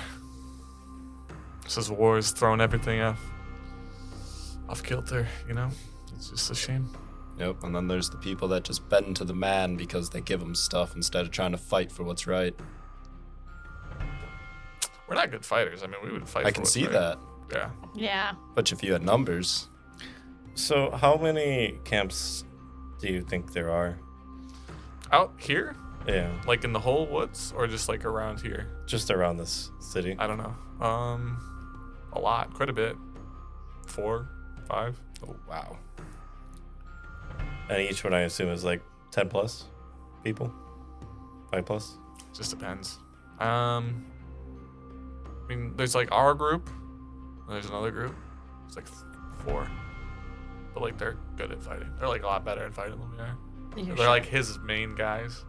This is wars throwing everything off kilter, you know? It's just a shame. Yep, and then there's the people that just bend to the man because they give them stuff instead of trying to fight for what's right. We're not good fighters. I mean, we would fight I for can what's see right. that. Yeah. Yeah. But if you had numbers, So how many camps do you think there are? Out here? Yeah, Like in the whole woods? Or just like around here? just around this city. I don't know. A lot. Quite a bit. 4, 5. oh wow. And each one I assume is like 10 plus people? 5 plus? Just depends. I mean, there's like our group. And there's another group. It's like 4. But like they're good at fighting. They're like a lot better at fighting than we are. They're like his main guys.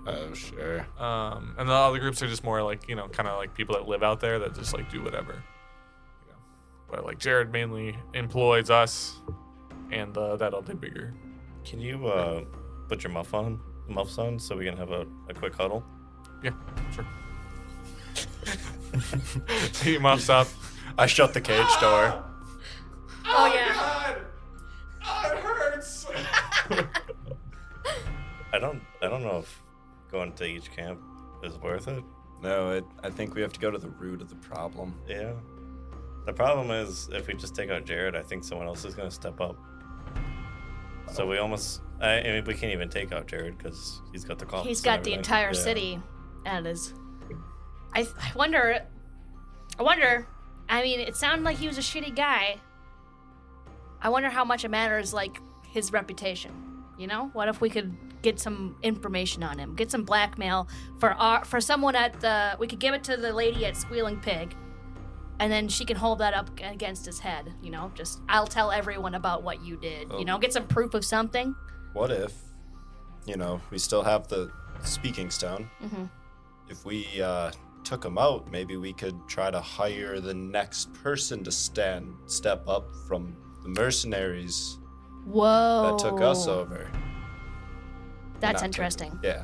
Oh, sure. And the other groups are just more like, you know, kind of like people that live out there that just like do whatever. You know. But like Jared mainly employs us and that other bigger. Can you put your muffs on so we can have a quick huddle? Yeah, sure. He muffs up. I shut the cage door. Oh, yeah. God! Oh, it hurts! I don't know if going to each camp is worth it. No, I think we have to go to the root of the problem. Yeah. The problem is if we just take out Jared, I think someone else is going to step up. So we almost, I mean, we can't even take out Jared because he's got the cops. He's and got the everything. entire Yeah. city at his. I wonder. I mean, it sounded like he was a shitty guy. I wonder how much it matters, like his reputation. You know, what if we could get some information on him, get some blackmail for someone at the. We could give it to the lady at Squealing Pig, and then she can hold that up against his head. You know, just I'll tell everyone about what you did. Oh. You know, get some proof of something. What if, we still have the speaking stone? Mm-hmm. If we took him out, maybe we could try to hire the next person to step up from the mercenaries Whoa. that took us over. That's Not interesting. Yeah.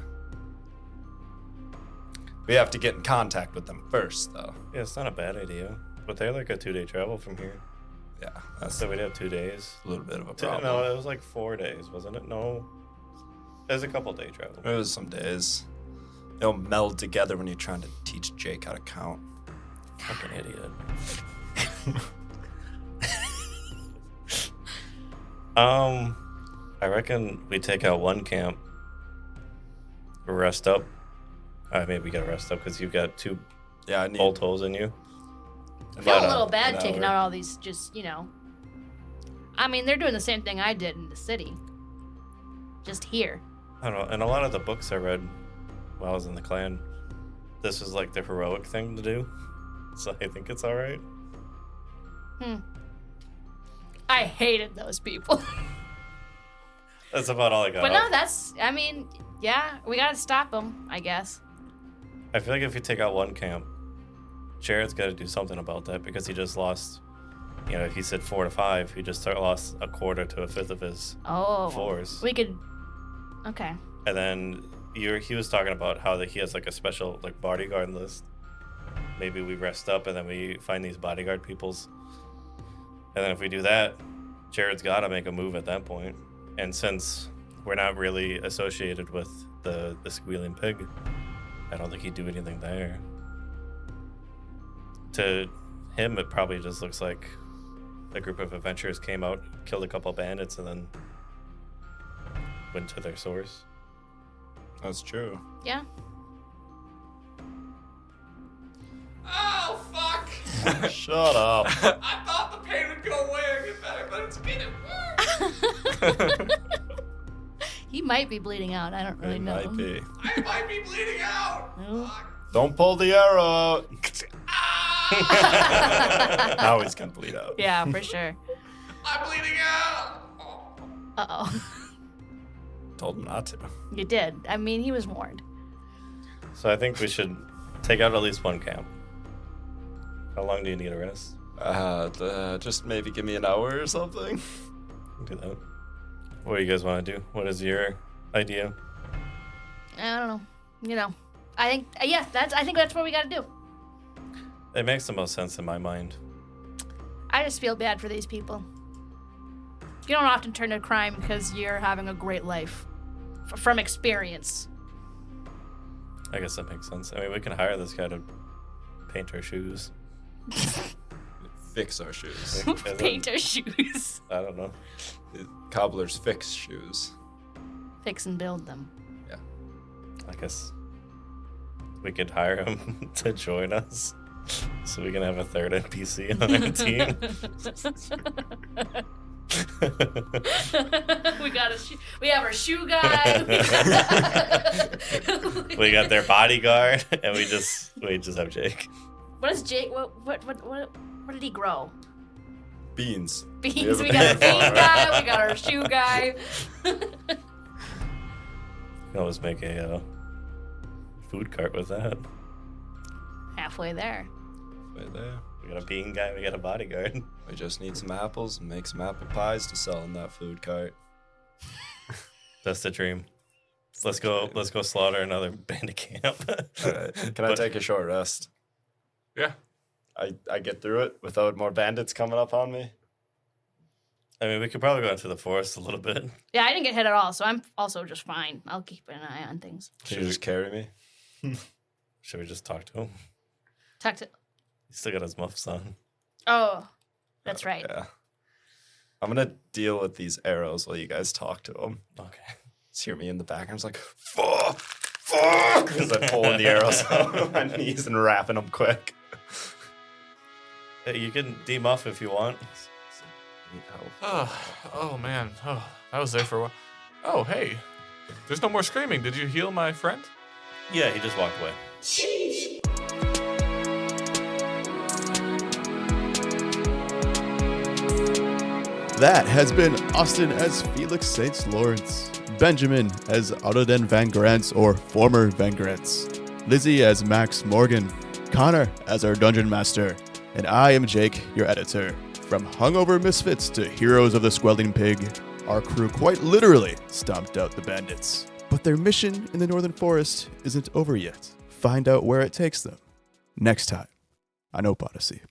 We have to get in contact with them first, though. Yeah, it's not a bad idea. But they're like a 2-day travel from here. Yeah, that's So we'd have 2 days. a little bit of a Two- problem. No, it was like 4 days, wasn't it? No. It was a couple day travel. It was some days. They'll meld together when you're trying to teach Jake how to count. Fucking idiot. I reckon we take out one camp, rest up. Maybe we gotta rest up because you've got 2 Yeah, I need. bolt holes in you. I feel But, a little an bad taking hour. out all these, just, I mean, they're doing the same thing I did in the city. Just here. I don't know. And a lot of the books I read while I was in the clan, this was like the heroic thing to do. So I think it's all right. I hated those people. That's about all I got. But no, yeah, we gotta stop them, I guess. I feel like if you take out one camp, Jared's got to do something about that because he just lost. If he said 4 to 5, he just lost a quarter to a fifth of his Oh. force. We could. Okay. And then he was talking about how that he has like a special like bodyguard list. Maybe we rest up and then we find these bodyguard peoples. And then if we do that, Jared's got to make a move at that point. And since we're not really associated with the squealing pig, I don't think he'd do anything there. To him, it probably just looks like a group of adventurers came out, killed a couple bandits, and then went to their source. That's true. Yeah. Oh, fuck! Shut up. I thought the pain would go away and get better, but it's getting worse. He might be bleeding out. I don't really It know. might be. I might be bleeding out. No. Fuck. Don't pull the arrow out. Now he's gonna bleed out. Yeah, for sure. I'm bleeding out. Uh-oh. Told him not to. You did. I mean, he was warned. So I think we should take out at least one camp. How long do you need a rest? Just maybe give me an hour or something. Do that. What do you guys want to do? What is your idea? I don't know. You know, I think I think that's what we got to do. It makes the most sense in my mind. I just feel bad for these people. You don't often turn to crime because you're having a great life from experience. I guess that makes sense. I mean, we can hire this guy to paint our shoes. Fix our shoes. Paint our shoes. I don't know. Cobblers fix shoes. Fix and build them. Yeah. I guess we could hire him to join us so we can have a third NPC on our team. We have our shoe guy. We got their bodyguard, and we just have Jake. What is Jake? What did he grow? Beans. Beans. We got our bean guy. We got our shoe guy. We can always make a food cart with that. Halfway there. Right there. We got a bean guy. We got a bodyguard. We just need some apples and make some apple pies to sell in that food cart. That's the dream. Let's go slaughter another bandit camp. All right. Can I take a short rest? Yeah. I get through it without more bandits coming up on me. I mean, we could probably go into the forest a little bit. Yeah, I didn't get hit at all, so I'm also just fine. I'll keep an eye on things. Can you just carry me? Should we just talk to him? Talk to. He's still got his muffs on. Oh, that's right. Yeah. I'm gonna deal with these arrows while you guys talk to them. Okay. Just hear me in the back. I'm just like, fuck, because I'm pulling the arrows out of my knees and wrapping them quick. Hey, you can demuff if you want. Need help. Oh man. Oh, I was there for a while. Oh, hey. There's no more screaming. Did you heal my friend? Yeah, he just walked away. That has been Austin as Felix St. Lawrence, Benjamin as Arliden Van Grants or former Van Grants, Lizzie as Max Morgan, Connor as our Dungeon Master, and I am Jake, your editor. From hungover misfits to heroes of the Squelling Pig, our crew quite literally stomped out the bandits. But their mission in the Northern Forest isn't over yet. Find out where it takes them next time on Ope Odyssey.